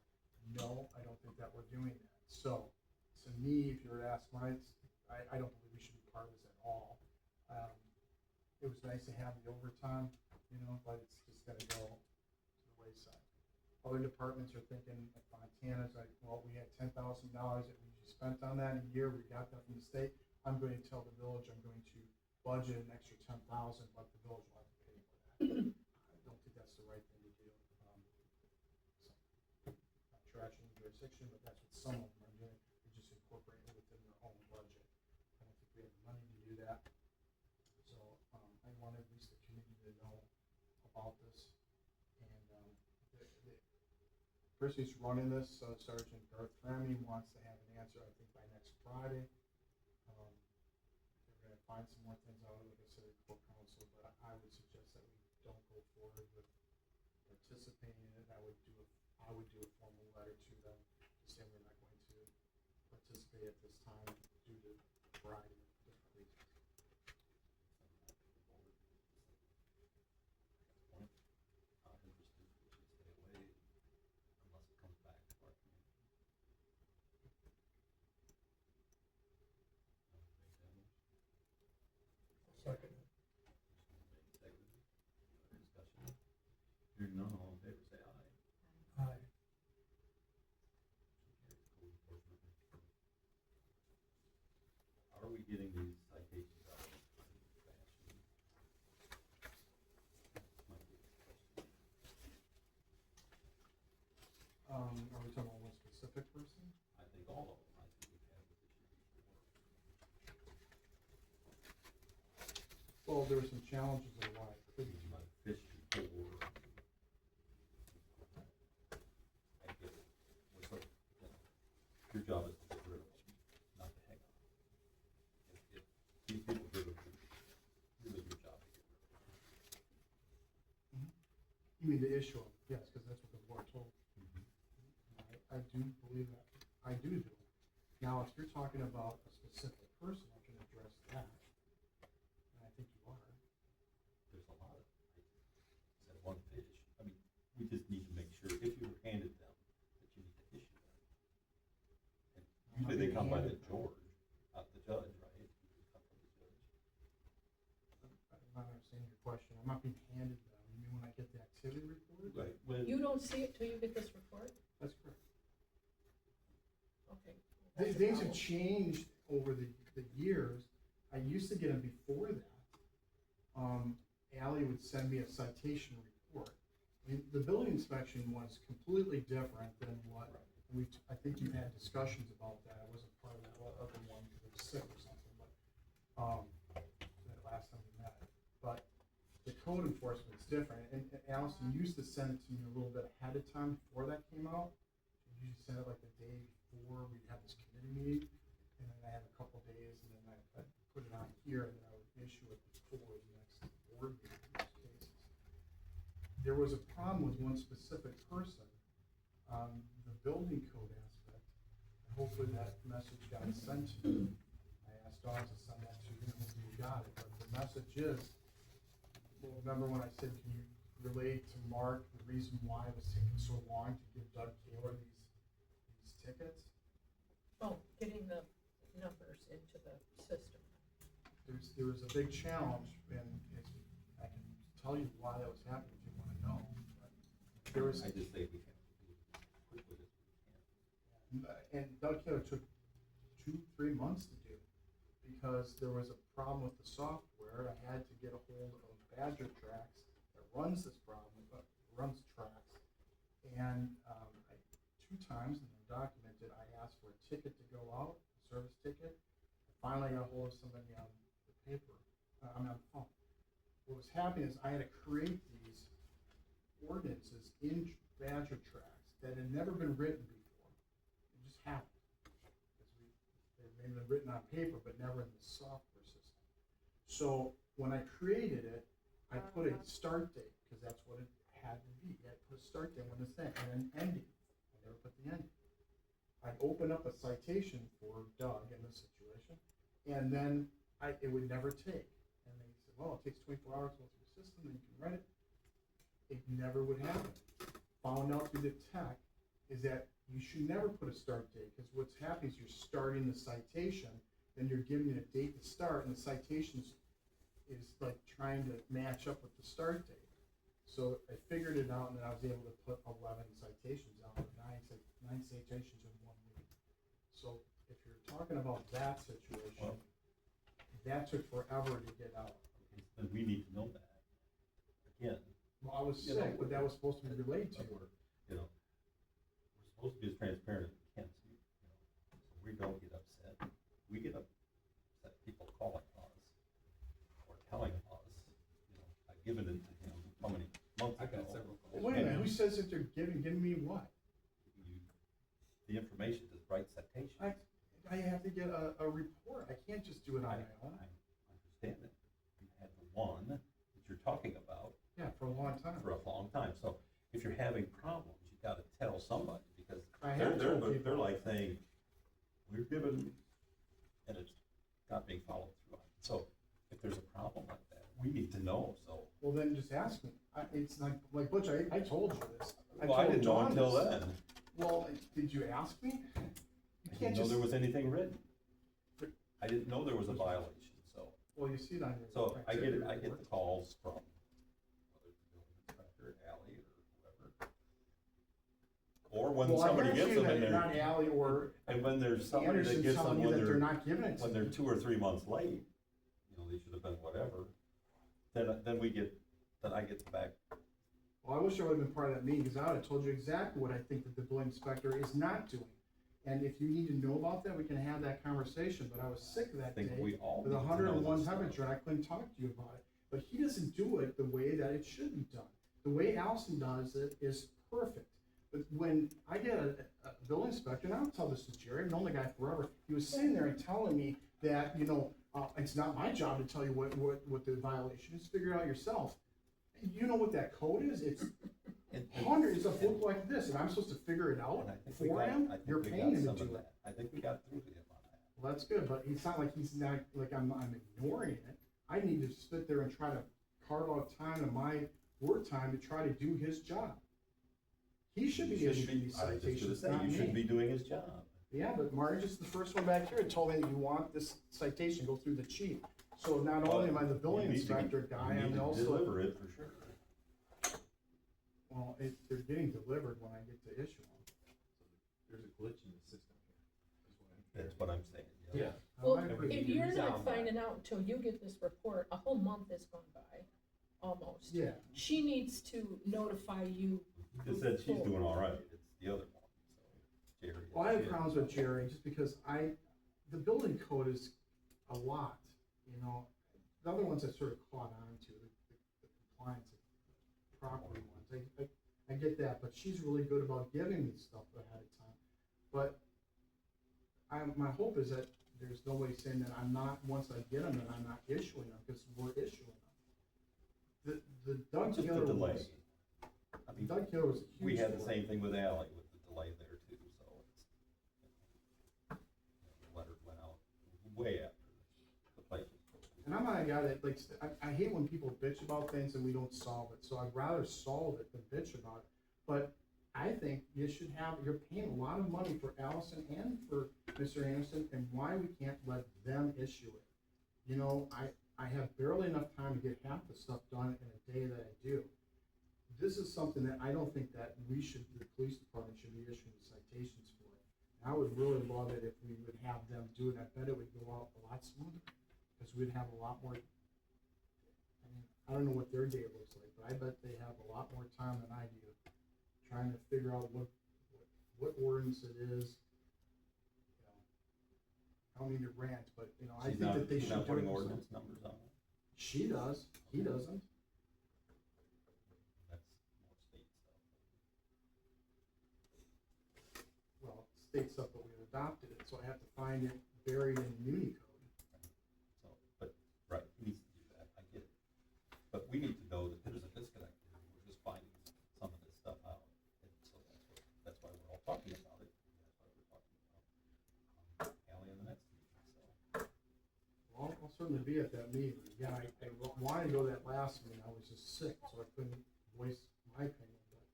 Speaker 3: no, I don't think that we're doing that. So, to me, if you were to ask I don't believe we should be part of this at all. It was nice to have the overtime, but it's just gonna go to the wayside. Other departments are thinking, like Fontana's like, well, we had $10,000 that we just spent on that in a year, we got that from the state, I'm going to tell the village I'm going to budget an extra 10,000, but the village will have to pay for that. I don't think that's the right thing to do. So, not trashing the jurisdiction, but that's what some of them are doing, they're just incorporating it within their own budget. I don't think we have the money to do that. So, I want at least the community to know about this. And, the person who's running this, Sergeant Garth Remy, wants to have an answer, I think, by next Friday. They're gonna find some more things out, like I said, at court council, but I would suggest that we don't go forward with participating in it. I would do a formal letter to them, to say we're not going to participate at this time due to a variety of different reasons.
Speaker 2: Point, not interested, we should stay away unless it comes back to our community. Make that motion.
Speaker 6: Second.
Speaker 2: Made, seconded. Other discussion? Hearing none, all in favor, say aye.
Speaker 6: Aye.
Speaker 2: Code enforcement. How are we getting these citations out in a timely fashion? Might be a question.
Speaker 3: Are we talking about one specific person?
Speaker 2: I think all of them, I think we've had this issue before.
Speaker 3: Well, there were some challenges of why it couldn't
Speaker 2: These
Speaker 3: be.
Speaker 2: might fish before. I get it. What's up, you know, your job is to get rid of them, not to hang on. If these people give it, really your job to get rid of them.
Speaker 3: You mean the issue of, yes, because that's what the board told. I do believe that, I do. Now, if you're talking about a specific person, I can address that, and I think you are.
Speaker 2: There's a lot of, I said one fish, I mean, we just need to make sure, if you were handed them, that you need to issue them. And usually they come by the judge, right? Usually come from the judge.
Speaker 3: I'm not understanding your question, I'm not being handed them, you mean when I get the activity report?
Speaker 2: Right, when.
Speaker 1: You don't see it till you get this report?
Speaker 3: That's correct.
Speaker 1: Okay. that's a
Speaker 3: Things have
Speaker 1: problem.
Speaker 3: changed over the years. I used to get them before that. Ally would send me a citation report. I mean, the building inspection was completely different than what, I think you've had discussions about that. I wasn't part of that other one because I was sick or something, but, that last time we met. But the code enforcement's different, and Allison used to send it to me a little bit ahead of time before that came out. She usually send it like the day before we'd have this committee meeting, and then I have a couple days, and then I'd put it on here, and then I would issue it before the next board meeting in most cases. There was a problem with one specific person, the building code aspect. Hopefully that message got sent to you. I asked Dawn to send that to you, and hopefully you got it, but the message is, well, remember when I said, can you relate to Mark the reason why it was taking so long to give Doug Taylor these tickets?
Speaker 1: Oh, getting the numbers into the system.
Speaker 3: There was a big challenge, and I can tell you why that was happening if you wanna know. But there was,
Speaker 2: I just say we have to do it as quickly as we can.
Speaker 3: and Doug Taylor took 2-3 months to do, because there was a problem with the software. I had to get a hold of Badger Tracks that runs this runs tracks, and 2 times, and they're documented, I asked for a ticket to go out, a service ticket. I finally got a hold of somebody on the paper, on the phone. What was happening is I had to create these ordinances in Badger Tracks that had never been written before. It just happened. They may have been written on paper, but never in the software system. So when I created it, I put a start date, because that's what it had to be. You had to put a start date when it's there, and an ending. I never put the ending. I'd open up a citation for Doug in this situation, and then it would never take. And they said, well, it takes 24 hours to go through the system, then you can write it. It never would happen. Found out through the tech is that you should never put a start date, because what's happening is you're starting the citation, then you're giving it a date to start, and the citations is like trying to match up with the start date. So I figured it out, and then I was able to put 11 citations out, or 9 citations in 1 week. So if you're talking about that situation,
Speaker 2: Well,
Speaker 3: that took forever to get out.
Speaker 2: Okay, then we need to know that. Again,
Speaker 3: Well, I was
Speaker 2: You know,
Speaker 3: sick, but that was supposed to be relayed to you.
Speaker 2: you know, we're supposed to be as transparent as we can, so, so we don't get upset. We get upset, people calling us or telling us, I've given it to him how many months
Speaker 5: I
Speaker 2: ago.
Speaker 5: got several calls.
Speaker 3: Wait a minute, who says that they're giving me what?
Speaker 2: The information is right citation.
Speaker 3: I have to get a report, I can't just do it on my own.
Speaker 2: I understand that. You had the one that you're talking about
Speaker 3: Yeah, for a long time.
Speaker 2: for a long time, so if you're having problems, you gotta tell somebody, because
Speaker 3: I have
Speaker 2: they're
Speaker 3: told people.
Speaker 2: like saying, we're given, and it's not being followed through on. So if there's a problem like that, we need to know, so.
Speaker 3: Well, then just ask me. It's like Butch, I told you this.
Speaker 2: Well, I
Speaker 3: told
Speaker 2: didn't know
Speaker 3: John
Speaker 2: until
Speaker 3: this.
Speaker 2: then.
Speaker 3: Well, did you ask me? You
Speaker 2: I
Speaker 3: can't
Speaker 2: didn't know
Speaker 3: just,
Speaker 2: there was anything written. I didn't know there was a violation, so.
Speaker 3: well, you see it on your.
Speaker 2: So I get
Speaker 3: activity
Speaker 2: I get the
Speaker 3: report.
Speaker 2: calls from whether it's the building inspector, Ally, or whoever. Or when
Speaker 3: Well, I
Speaker 2: somebody
Speaker 3: guarantee
Speaker 2: gets
Speaker 3: you
Speaker 2: them
Speaker 3: that
Speaker 2: and
Speaker 3: Not
Speaker 2: they're,
Speaker 3: Ally or
Speaker 2: and when there's somebody that
Speaker 3: Anderson
Speaker 2: gets them
Speaker 3: telling you
Speaker 2: when
Speaker 3: that they're
Speaker 2: they're,
Speaker 3: not giving it to
Speaker 2: when
Speaker 3: me.
Speaker 2: they're 2 or 3 months late, they should have been whatever, then we get, then I get back.
Speaker 3: Well, I wish I would have been part of that meeting, because I would have told you exactly what I think that the building inspector is not doing. And if you need to know about that, we can have that conversation, but I was sick
Speaker 2: I
Speaker 3: that
Speaker 2: think
Speaker 3: day
Speaker 2: we all
Speaker 3: with
Speaker 2: need to know
Speaker 3: 101
Speaker 2: this stuff.
Speaker 3: temperature, and I couldn't talk to you about it. But he doesn't do it the way that it should be done. The way Allison does it is perfect. But when I get a building inspector, and I'll tell this to Jerry, I've known the guy forever, he was sitting there and telling me that, it's not my job to tell you what the violation is, figure it out yourself. You know what that code is? It's
Speaker 2: And-
Speaker 3: it's a book like this, and I'm supposed to figure it out
Speaker 2: And I think we
Speaker 3: for
Speaker 2: got,
Speaker 3: him?
Speaker 2: I think
Speaker 3: You're
Speaker 2: we
Speaker 3: paying
Speaker 2: got
Speaker 3: him
Speaker 2: some
Speaker 3: to
Speaker 2: of
Speaker 3: do it.
Speaker 2: that. I think we got through to him on that.
Speaker 3: Well, that's good, but it's not like he's not, like I'm ignoring it. I need to sit there and try to carve out time in my work time to try to do his job. He should be
Speaker 2: You
Speaker 3: issuing these
Speaker 2: I was just gonna
Speaker 3: citations,
Speaker 2: say,
Speaker 3: not
Speaker 2: you should
Speaker 3: me.
Speaker 2: be doing his job.
Speaker 3: Yeah, but Marge is the first one back here, told me that you want this citation, go through the chief. So not only am I the building
Speaker 2: You need to-
Speaker 3: inspector guy,
Speaker 2: you need
Speaker 3: I'm
Speaker 2: to
Speaker 3: also,
Speaker 2: deliver it for sure.
Speaker 3: well, they're getting delivered when I get to issue them.
Speaker 5: There's a glitch in the system here, is what I'm
Speaker 2: That's
Speaker 5: hearing.
Speaker 2: what I'm saying.
Speaker 5: Yeah.
Speaker 1: Well,
Speaker 3: I agree.
Speaker 1: if
Speaker 5: you
Speaker 1: you're not
Speaker 5: resolve that.
Speaker 1: finding out until you get this report, a whole month has gone by, almost.
Speaker 3: Yeah,
Speaker 1: She needs to notify you.
Speaker 2: You just said she's doing all right, it's the other one, so, Jerry.
Speaker 3: well, I have
Speaker 2: yeah.
Speaker 3: problems with Jerry, just because the building code is a lot, The other ones I sort of caught on to, the compliance of property ones, I get that, but she's really good about giving me stuff ahead of time. But my hope is that there's nobody saying that I'm not, once I get them, that I'm not issuing them, because we're issuing them. The Doug
Speaker 2: Just
Speaker 3: Taylor
Speaker 2: the delay.
Speaker 3: was,
Speaker 2: I mean,
Speaker 3: Doug Taylor was a huge.
Speaker 2: we had the
Speaker 3: delay.
Speaker 2: same thing with Ally, with the delay there too, so it's, the letter went out way after the place was posted.
Speaker 3: And I'm not a guy that I hate when people bitch about things and we don't solve it, so I'd rather solve it than bitch about it. But I think you're paying a lot of money for Allison and for Mr. Anderson, and why we can't let them issue it. I have barely enough time to get half the stuff done in a day that I do. This is something that I don't think that the police department should be issuing citations for. And I would really love it if we would have them do it, I bet it would go out a lot smoother, because we'd have a lot more, I don't know what their day looks like, but I bet they have a lot more time than I do, trying to figure out what ordinance it is. I don't mean to rant, but, I
Speaker 2: She's
Speaker 3: think
Speaker 2: not-
Speaker 3: that they
Speaker 2: she's
Speaker 3: should
Speaker 2: not
Speaker 3: do it
Speaker 2: putting
Speaker 3: themselves.
Speaker 2: ordinance numbers on it,
Speaker 3: She does, he doesn't.
Speaker 2: that's more state stuff.
Speaker 3: Well, state stuff, but we've adopted it, so I have to find it buried in Unicode.
Speaker 2: So, but, right, he needs to do that, I get it. But we need to know that there's a disconnect here, we're just finding some of this stuff out. And so that's why we're all talking about it, that's why we're talking about Ally in the next meeting, so.
Speaker 3: Well, I'll certainly be at that meeting. Again, I wanted to go to that last meeting, I was just sick, so I couldn't voice my opinion, but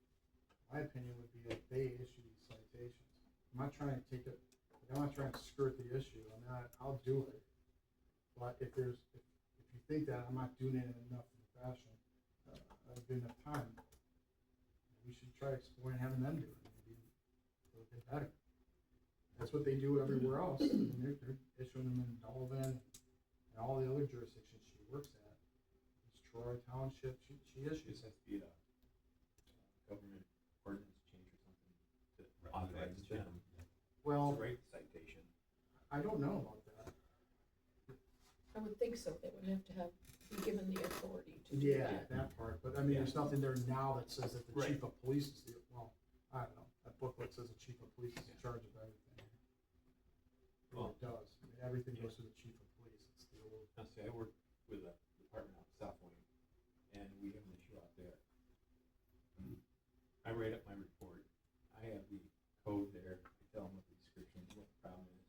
Speaker 3: my opinion would be that they issue these citations. I'm not trying to I'm not trying to skirt the issue, I'll do it. But if you think that I'm not doing it in enough fashion, I've been enough time, we should try exploring having them do it, maybe it'll get better. That's what they do everywhere else, and they're issuing them in Delavan and all the she is,
Speaker 5: This has to be a government ordinance change or something that
Speaker 2: Right.
Speaker 5: authorizes them
Speaker 3: well,
Speaker 5: to write the citation.
Speaker 3: I don't know about that.
Speaker 1: I would think so, they would have to be given the authority to do
Speaker 3: Yeah,
Speaker 1: that.
Speaker 3: that part, but I mean, there's nothing there now that says that the
Speaker 5: Right.
Speaker 3: chief of police is the, well, I don't know, that booklet says the chief of police is in charge of everything. Well, it does, I mean, everything goes to the chief of police, it's the old.
Speaker 5: Now, see, I work with a department out South Wayne, and we have an issue out there. I write up my report, I have the code there, I tell them what the description is, what the problem is.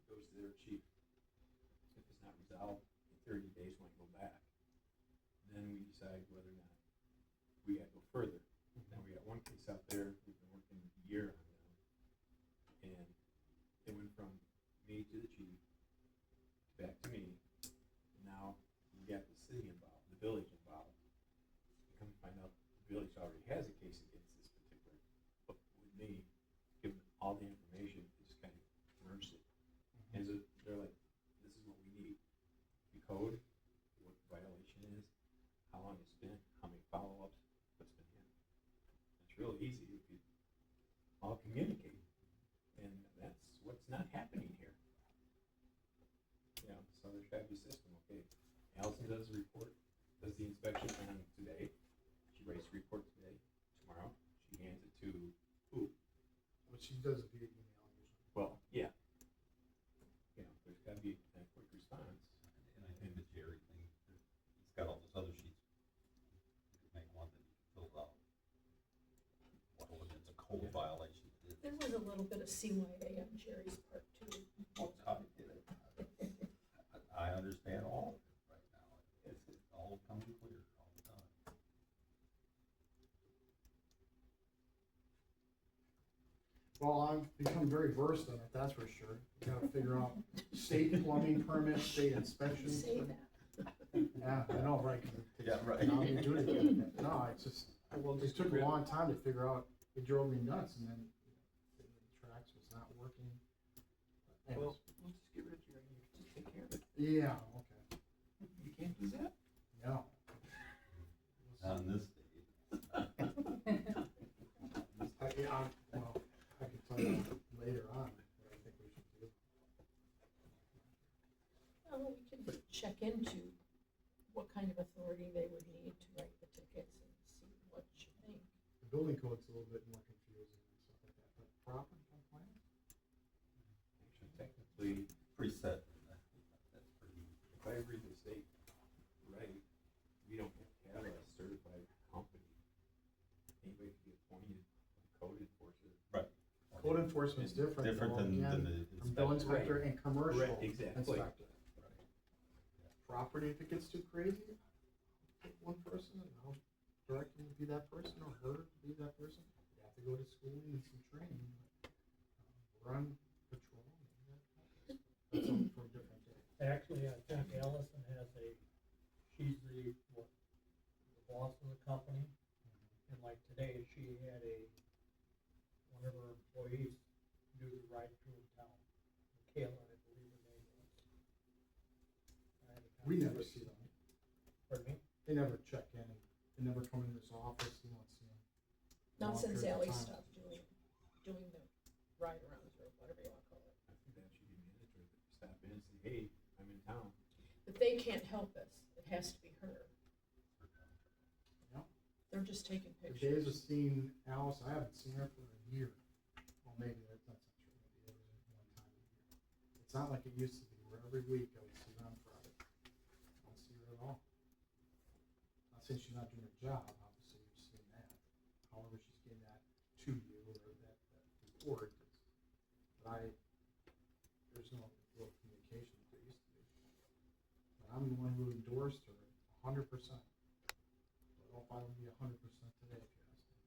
Speaker 5: It goes to their chief. If it's not resolved in 30 days, when I go back, then we decide whether or not we gotta go further. Now, we got one case out there, we've been working a year on them, and it went from me to the chief, back to me, and now we got the city involved, the village involved. Come to find out, the village already has a case against this particular, but with me, given all the information, it just kind of merged it. And so they're like, this is what we need, the code, what the violation is, how long it's been, how many follow-ups, what's been handled. It's real easy if you all communicate, and that's what's not happening here. You know, so there's gotta be a system, okay, Allison does a report, does the inspection on today, she writes a report today, tomorrow, she hands it to who?
Speaker 3: What she does via email usually.
Speaker 5: Well, yeah. You know, there's gotta be a quick response.
Speaker 2: And I think the Jerry thing, he's got all those other sheets. You could make one that you can fill out. What ordinance, a code violation it is.
Speaker 1: There was a little bit of CYA on Jerry's part too.
Speaker 2: I get it. I understand all of it right now. It's all coming clear all the time.
Speaker 3: Well, I've become very versed in it, that's for sure. You gotta figure out state plumbing permits, state inspections.
Speaker 1: Say that.
Speaker 3: Yeah, I know, right, 'cause it takes,
Speaker 2: Yeah, right.
Speaker 3: now you do it again. No, it's just, well, it just took a long time to figure out, it drove me nuts, and then, you know, the tracks was not working. Anyways,
Speaker 5: Well, we'll just get rid of Jerry, you can just take care of it.
Speaker 3: yeah, okay,
Speaker 5: You can't do that?
Speaker 3: no.
Speaker 2: On this date.
Speaker 3: Well, I can tell you later on what I think we should do.
Speaker 1: Well, we can check into what kind of authority they would need to write the tickets and see what you think.
Speaker 3: The building code's a little bit more confusing and stuff like that, but property compliance?
Speaker 5: Actually, technically,
Speaker 2: Preset. That's pretty.
Speaker 5: if I read the state right, we don't have to have a certified company. Anybody can get appointed, a code enforcer.
Speaker 2: Right.
Speaker 3: Code enforcement's different.
Speaker 2: Different
Speaker 3: though,
Speaker 2: than
Speaker 3: again,
Speaker 2: the
Speaker 3: from bill
Speaker 2: inspector.
Speaker 3: inspector and commercial
Speaker 5: Correct, exactly.
Speaker 3: inspector. Property, if it gets too crazy, pick one person and I'll direct him to be that person or her to be that person. You have to go to schooling and some training, but run patrol, maybe that's something for a different day.
Speaker 6: Actually, I think Allison has she's the boss of the company, and like today, she had one of her employees do the ride through town. Kayla, I believe her name was. I had a
Speaker 3: We never
Speaker 6: conversation.
Speaker 3: see them.
Speaker 6: Pardon me?
Speaker 3: They never check in. They never come in this office. You don't see them.
Speaker 1: Not
Speaker 3: Long
Speaker 1: since
Speaker 3: period of
Speaker 1: Ally
Speaker 3: time.
Speaker 1: stopped doing the ride arounds or whatever you wanna call it.
Speaker 5: I think that should be mandatory, that you stop in and say, hey, I'm in town.
Speaker 1: But they can't help us, it has to be her.
Speaker 3: Yep.
Speaker 1: They're just taking
Speaker 3: The days of
Speaker 1: pictures.
Speaker 3: seeing Alice, I haven't seen her for a year. Well, maybe that's not true. Maybe it was one time a year. It's not like it used to be where every week I would see her on Friday. I don't see her at all. Not saying she's not doing her job, obviously you're seeing that. However, she's getting that to you or that report. But there's no real communication like there used to be. But I'm the one who endorsed her 100%. I don't know if I would be 100% today if you ask me.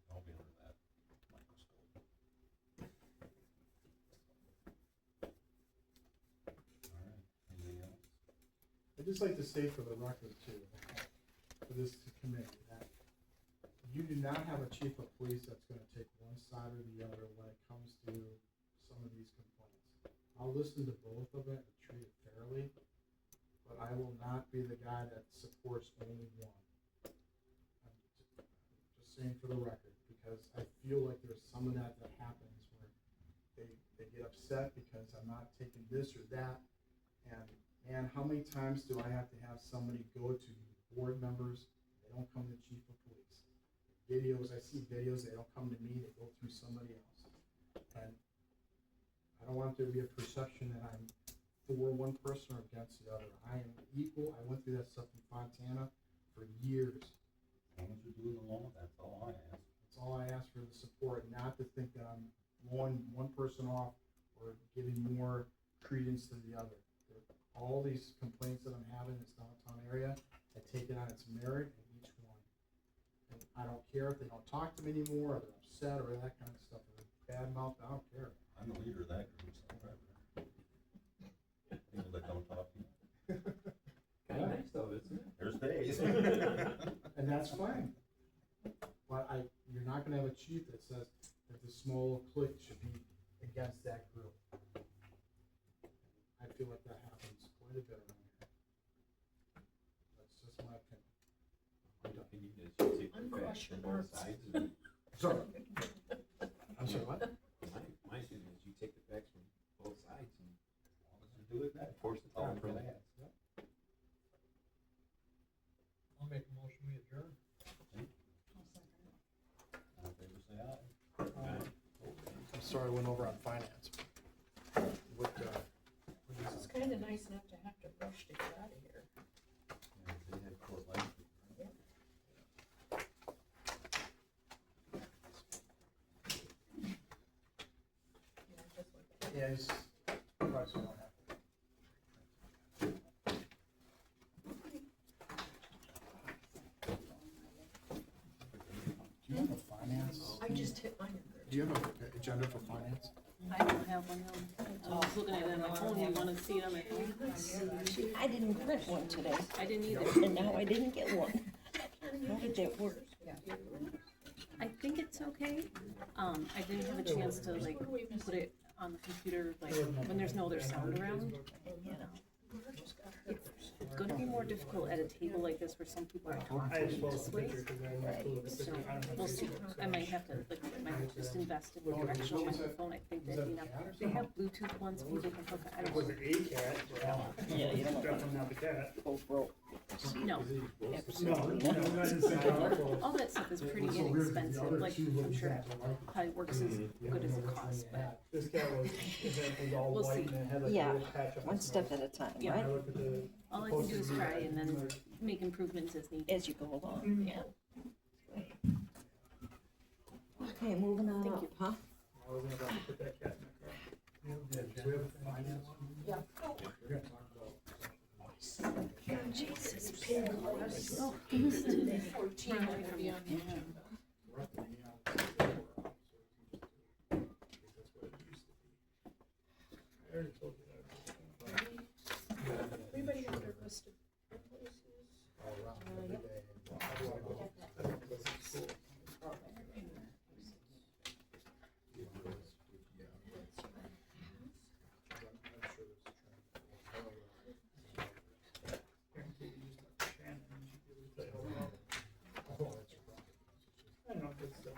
Speaker 2: I'll be under that microscope. All right, anything else?
Speaker 3: I'd just like to say for the record too, for this committee, that you do not have a chief of police that's gonna take one side or the other when it comes to some of these complaints. I'll listen to both of it and treat it fairly, but but I will not be the guy that supports only one. I'm just saying for the record, because I feel like there's some of that happens where they get upset because I'm not taking this or that. And man, how many times do I have to have somebody go to board members, they don't come to chief of police? Videos, I see videos, they don't come to me, they go through somebody else. And I don't want there to be a perception that I'm for one person or against the other. I am equal. I went through that stuff in Fontana for years.
Speaker 2: As long as you're doing the law, that's all I ask.
Speaker 3: That's all I ask for, the support, not to think that I'm blowing one person off or giving more credence to the other. All these complaints that I'm having in this downtown area, I take it on its merit in each one. And I don't care if they don't talk to me anymore, or they're upset, or that kind of stuff, or bad mouth, I don't care.
Speaker 2: I'm the leader of that group, so whatever. People that don't talk to you.
Speaker 5: Kinda nice though, isn't it?
Speaker 2: There's days.
Speaker 3: And that's fine. But you're not gonna have a chief that says that the small clique should be against that group. I feel like that happens quite a bit around here. That's just my opinion.
Speaker 5: My opinion is you take the facts from both
Speaker 1: Unquestioned
Speaker 5: sides. And
Speaker 3: Sorry. I'm sorry, what?
Speaker 5: my opinion is you take the facts from both sides and
Speaker 2: As long as you do it, that
Speaker 5: force the
Speaker 2: all I'm
Speaker 5: problem.
Speaker 2: gonna ask.
Speaker 6: I'll make a motion, we adjourn.
Speaker 2: All in favor, say aye.
Speaker 3: I'm sorry, I went over on finance. What
Speaker 1: It's kinda nice not to have to rush to get out of here.
Speaker 2: Yeah, they had court last week, right?
Speaker 1: Yeah, just like that.
Speaker 3: Yeah, it's probably so don't have to. Do you have a finance?
Speaker 1: I just hit mine.
Speaker 3: Do you have an agenda for finance?
Speaker 8: I don't have one, no. I was looking at it on my phone, you wanna see it on my phone?
Speaker 4: I didn't print one today,
Speaker 8: I didn't either.
Speaker 4: and now I didn't get one. How did that work?
Speaker 8: I think it's okay. I didn't have a chance to like put it on the computer, like when there's no other sound around, you know. It's gonna be more difficult at a table like this where some people are
Speaker 7: I
Speaker 8: talking
Speaker 7: just saw
Speaker 8: this
Speaker 7: the
Speaker 8: way.
Speaker 7: picture because I went to look at the
Speaker 8: So,
Speaker 7: picture. I don't know.
Speaker 8: we'll see. I might have to, like, I might just invest in a directional microphone. I think that'd be enough. They have Bluetooth ones, people can hook, I
Speaker 7: It
Speaker 8: don't
Speaker 7: was
Speaker 8: know.
Speaker 7: a cat,
Speaker 4: Yeah, you don't want
Speaker 7: definitely not the cat.
Speaker 4: both broke.
Speaker 8: No,
Speaker 7: No, I didn't say that.
Speaker 8: all that stuff is pretty inexpensive, like, I'm sure it probably works as good as it costs, but
Speaker 7: This cat was, it was all
Speaker 8: We'll
Speaker 7: white
Speaker 8: see.
Speaker 7: and it had like a
Speaker 4: Yeah,
Speaker 7: little patch on
Speaker 4: one
Speaker 7: its
Speaker 4: step
Speaker 7: nose.
Speaker 4: at a time,
Speaker 8: Yeah.
Speaker 7: And I
Speaker 4: right?
Speaker 7: looked at the.
Speaker 8: all I can do is try and then make improvements as needed.
Speaker 4: As you go along, yeah. Okay, moving on
Speaker 8: Thank
Speaker 4: up,
Speaker 8: you.
Speaker 4: huh?
Speaker 7: I wasn't about to put that cat in the car.
Speaker 3: Do we have a finance?
Speaker 1: Yeah.
Speaker 3: We're gonna talk about.
Speaker 1: Jesus, pin.
Speaker 8: Oh, today.
Speaker 1: 14 are gonna be on the agenda.
Speaker 3: We're at the neon store, so we can just do it. That's what it used to be.
Speaker 7: I already told you that.
Speaker 1: Everybody have their list of invoices?
Speaker 3: All around every day.
Speaker 7: I don't think it's cool. Guarantee you used to Shannon, and she'd be able to tell you all about it. I know, but still.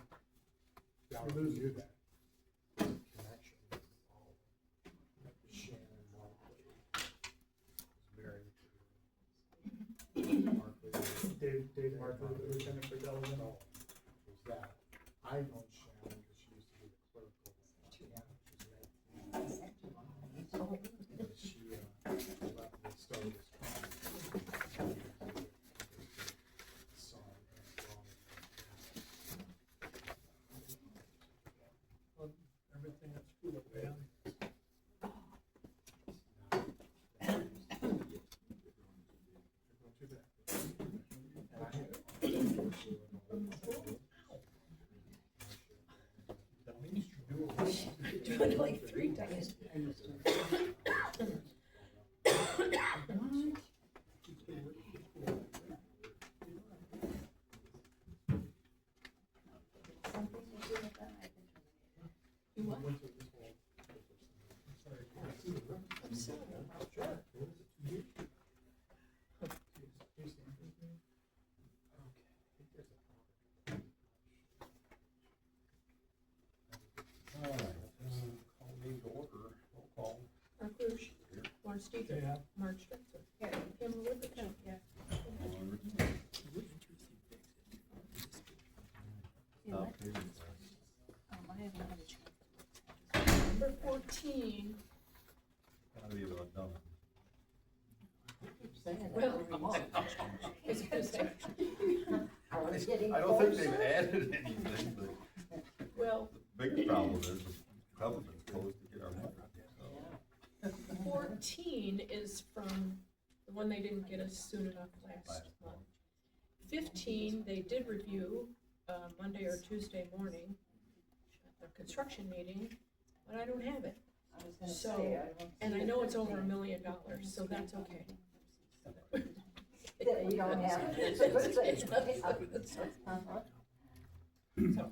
Speaker 3: We lose you that. Connection with all of them. Like the Shannon Markley was married to Markley.
Speaker 7: Dave Markley, the lieutenant for Delavan.
Speaker 3: No, it was that. I known Shannon because she used to be the clerk over Montana. She left and started this company. Son and
Speaker 6: Everything at school, man.
Speaker 1: Doing it like 3 times. You what? I'm sorry. Keith,
Speaker 6: Yeah.
Speaker 1: Mark Spencer, Pamela Woodbridge.
Speaker 8: Yeah,
Speaker 2: Oh,
Speaker 8: what? I haven't had a chance.
Speaker 1: Number 14,
Speaker 2: Gotta be about done.
Speaker 1: well, I was gonna say,
Speaker 2: I don't think they've added anything, but
Speaker 1: well,
Speaker 2: the bigger problem is the government's supposed to get our money, so.
Speaker 1: 14 is from the one they didn't get us soon enough last month. 15, they did review Monday or Tuesday morning at their construction meeting, but I don't have it. So, and I know it's over $1 million, so that's okay.
Speaker 4: You don't have it.
Speaker 1: So,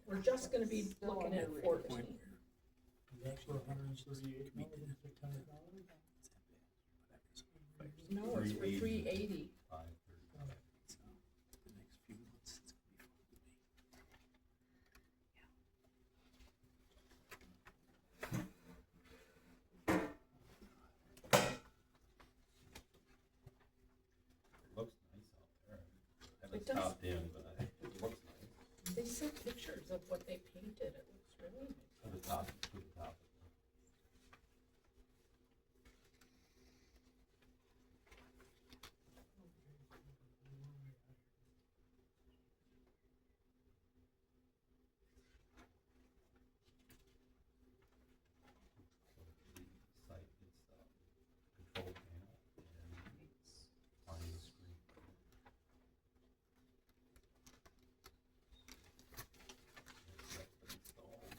Speaker 1: we're just gonna be looking at 14.
Speaker 6: That's for $138,600.
Speaker 1: No, it's for 380.
Speaker 2: 530. It looks nice out there. I
Speaker 1: It
Speaker 2: haven't
Speaker 1: does.
Speaker 2: stopped in, but it looks nice.
Speaker 1: They sent pictures of what they painted, it looks really nice.
Speaker 2: To the top, to the top. The site, it's control panel and it's on the screen. That's been installed.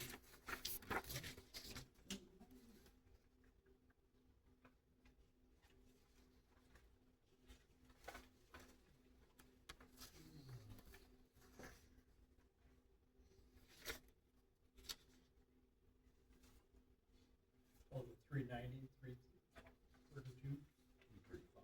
Speaker 6: Oh, the 390, 332.
Speaker 2: 35.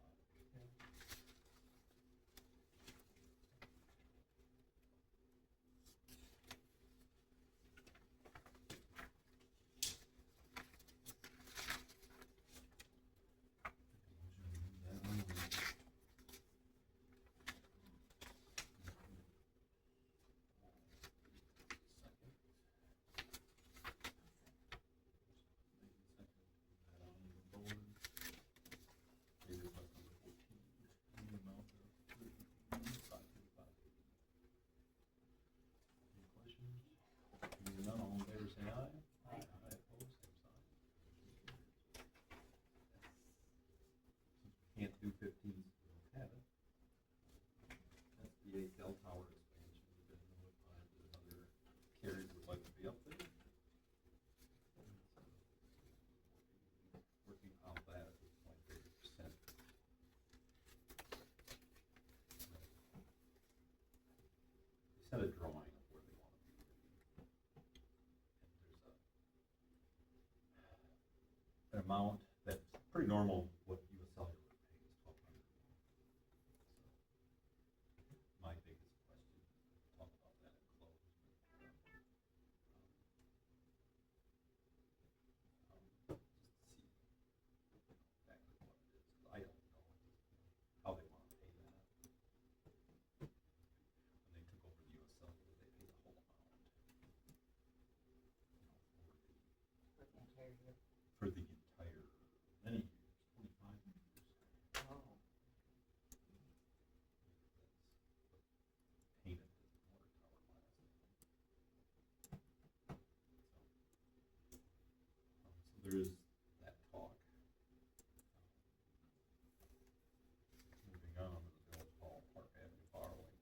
Speaker 2: None, all in favor, say aye. Aye. Opposed, same sign. Since we can't do 15, we don't have it. That's the ATL tower expansion, we've been notified that other carriers would like to be up there. Working out that at this point, 30%. They set a drawing of where they want to be. And there's an amount that's pretty normal, what US Cellular would pay is $1,200. My biggest question, we'll talk about that at close, but, just to see, exactly what it is, 'cause I don't know how they want to pay that. When they took over the US Cellular, they paid the whole amount. For the entire, many years, 25 years. That's what painted the water tower last. So there is that talk. Moving on to the Village Hall, Park Avenue borrowing.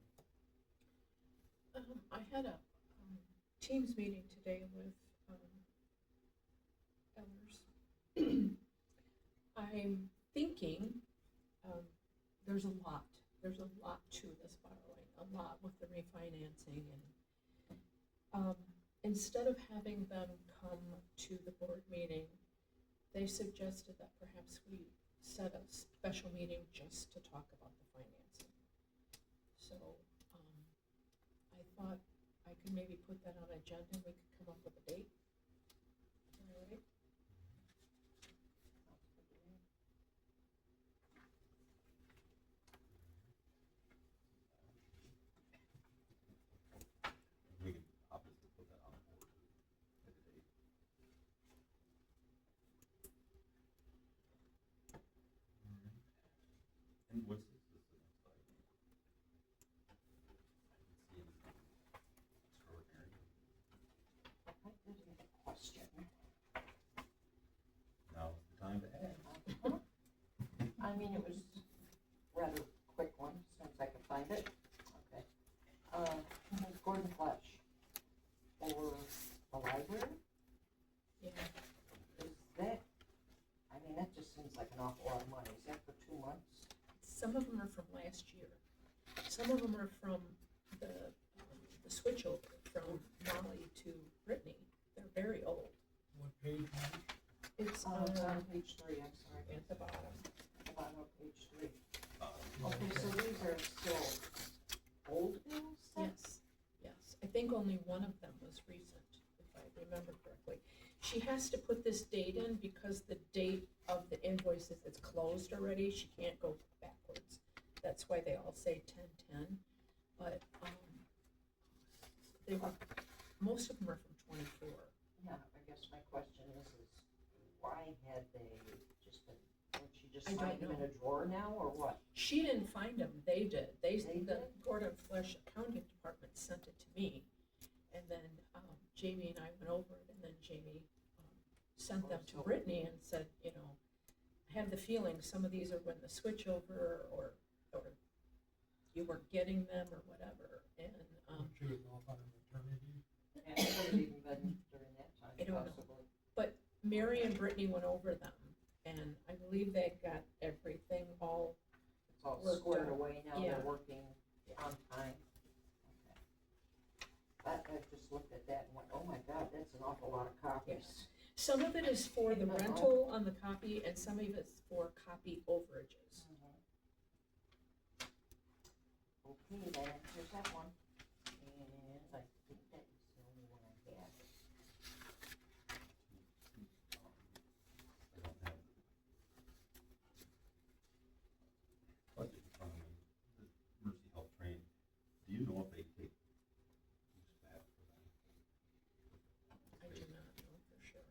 Speaker 1: I had a Teams meeting today with Ellers. I'm thinking there's a lot to this borrowing, a lot with the refinancing and instead of having them come to the board meeting, they suggested that perhaps we set a special meeting just to talk about the financing. So I thought I could maybe put that on agenda and we could come up with a date. All right?
Speaker 2: invoices is the next item. I didn't see anything extraordinary.
Speaker 9: I did have a question.
Speaker 2: Now is the time to ask.
Speaker 9: I mean, it was rather quick one, as soon as I could find it. Okay. Gordon Fletch over the library,
Speaker 1: Yeah,
Speaker 9: is that, I mean, that just seems like an awful lot of money. Is that for 2 months?
Speaker 1: some of them are from last year. Some of them are from the switchover from Molly to Brittany. They're very old.
Speaker 6: What page?
Speaker 1: It's
Speaker 9: It's on page 3, I'm sorry.
Speaker 1: at the bottom.
Speaker 9: At the bottom of page 3. Okay, so these are still old bills then?
Speaker 1: Yes, yes. I think only one of them was recent, if I remember correctly. She has to put this date in because the date of the invoices is closed already. She can't go backwards. That's why they all say 10/10. But they were, most of them are from 24.
Speaker 9: Yeah, I guess my question is why had they just been, would she just
Speaker 1: I don't
Speaker 9: find them in
Speaker 1: know.
Speaker 9: a drawer now, or what?
Speaker 1: She didn't find them, they did.
Speaker 9: They
Speaker 1: The
Speaker 9: did?
Speaker 1: Gordon Flesh accounting department sent it to me. And then Jamie and I went over it, and then Jamie sent them to Brittany and said, you know, I have the feeling some of these are when the switchover or you weren't getting them or whatever. And
Speaker 6: She was off on maternity.
Speaker 9: And it could have even been during that time,
Speaker 1: I don't know.
Speaker 9: possibly.
Speaker 1: But Mary and Brittany went over them, and I believe they got everything all,
Speaker 9: It's all
Speaker 1: Worked
Speaker 9: squared
Speaker 1: out.
Speaker 9: away now,
Speaker 1: Yeah.
Speaker 9: they're working on time. Okay. I just looked at that and went, oh my God, that's an awful lot of copies.
Speaker 1: some of it is for the rental on the copy, and some of it's for copy overages.
Speaker 9: Okay, that answers that one. And I think that was the only one I had.
Speaker 2: I don't have the budget in front of me. The Mercy Health Train, do you know if they take use that for that?
Speaker 1: I do not know for sure.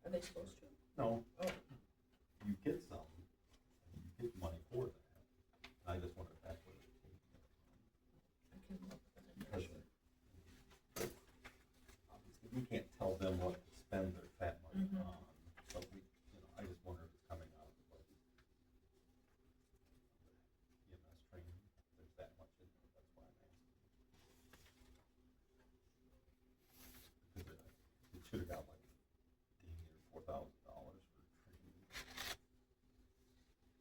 Speaker 1: Are they supposed to?
Speaker 2: No.
Speaker 1: Oh.
Speaker 2: You get some, and you get money for that. I just wonder if that's what it's taking.
Speaker 1: I can look at it.
Speaker 2: Because obviously, we can't tell them what to spend their fat money
Speaker 1: Mhm.
Speaker 2: on, so we, I just wonder if it's coming out of the budget. EMS training, there's that much in there, that's why I'm asking. Because it should have got like dang near $4,000 for training.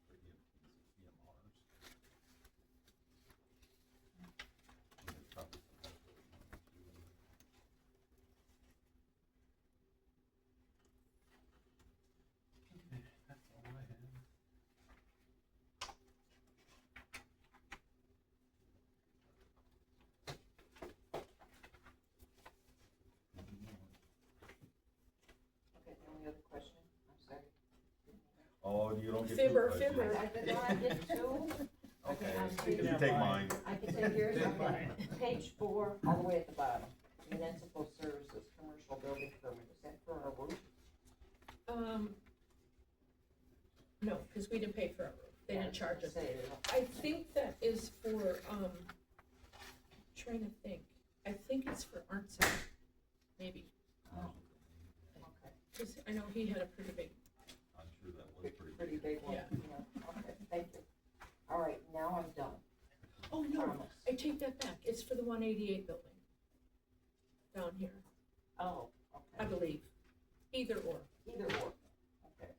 Speaker 2: For EMTs and EMRs. And there's probably some extra money too in there. Okay, that's all I have.
Speaker 9: Okay, the only other question, I'm sorry.
Speaker 2: Oh, you don't get.
Speaker 1: Fibber,
Speaker 2: two questions.
Speaker 1: fibber.
Speaker 9: I did not get two.
Speaker 2: Okay,
Speaker 9: I'm
Speaker 2: you
Speaker 9: taking
Speaker 2: can take mine.
Speaker 9: I can take yours,
Speaker 7: Take
Speaker 9: okay.
Speaker 7: mine.
Speaker 9: Page 4, all the way at the bottom. Municipal services, commercial building permit, is that for our roof?
Speaker 1: No, because we didn't pay for our roof. They didn't charge us.
Speaker 9: Say,
Speaker 1: I think that is for, trying to think. I think it's for Arnson, maybe.
Speaker 9: oh, okay.
Speaker 1: Because I know he had a pretty big,
Speaker 2: I'm sure that was pretty.
Speaker 9: Pretty big one,
Speaker 1: Yeah.
Speaker 9: yeah, okay, thank you. All right, now I'm done.
Speaker 1: oh no,
Speaker 9: Promise.
Speaker 1: I take that back. It's for the 188 building. Down here,
Speaker 9: Oh,
Speaker 1: I
Speaker 9: okay,
Speaker 1: believe. Either or.
Speaker 9: either or, okay.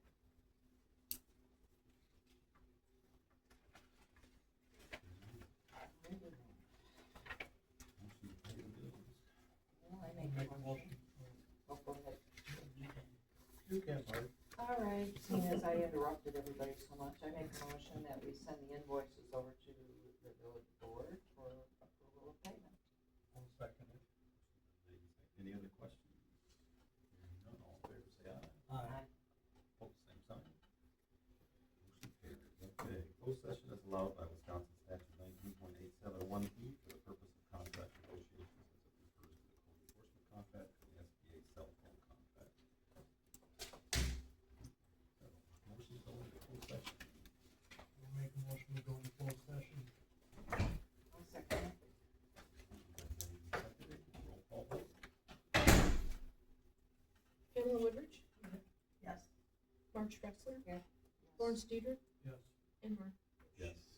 Speaker 2: Motion to pay the bills.
Speaker 9: Well, I
Speaker 6: Make
Speaker 9: make
Speaker 6: a
Speaker 9: a
Speaker 6: motion.
Speaker 9: motion. Oh, go ahead.
Speaker 6: You can, Mark.
Speaker 9: All right, seeing as I interrupted everybody so much, I make a motion that we send the invoices over to the village board for approval of payment.
Speaker 6: I'll second it.
Speaker 2: Any other questions? Hearing none, all in favor, say aye.
Speaker 6: Aye.
Speaker 2: Opposed, same sign. Motion carries. Okay, closed session is allowed by Wisconsin statute 19.871P for the purpose of contract negotiations as it refers to the code enforcement contract and the SBA cell phone contract. So, motion to go into closed session.
Speaker 6: We'll make a motion
Speaker 1: Pamela Woodridge,
Speaker 4: Yes.
Speaker 1: Marge Drexler,
Speaker 9: Yes.
Speaker 1: Lawrence Dietrich,
Speaker 6: Yes.
Speaker 1: and Mark.
Speaker 2: Yes.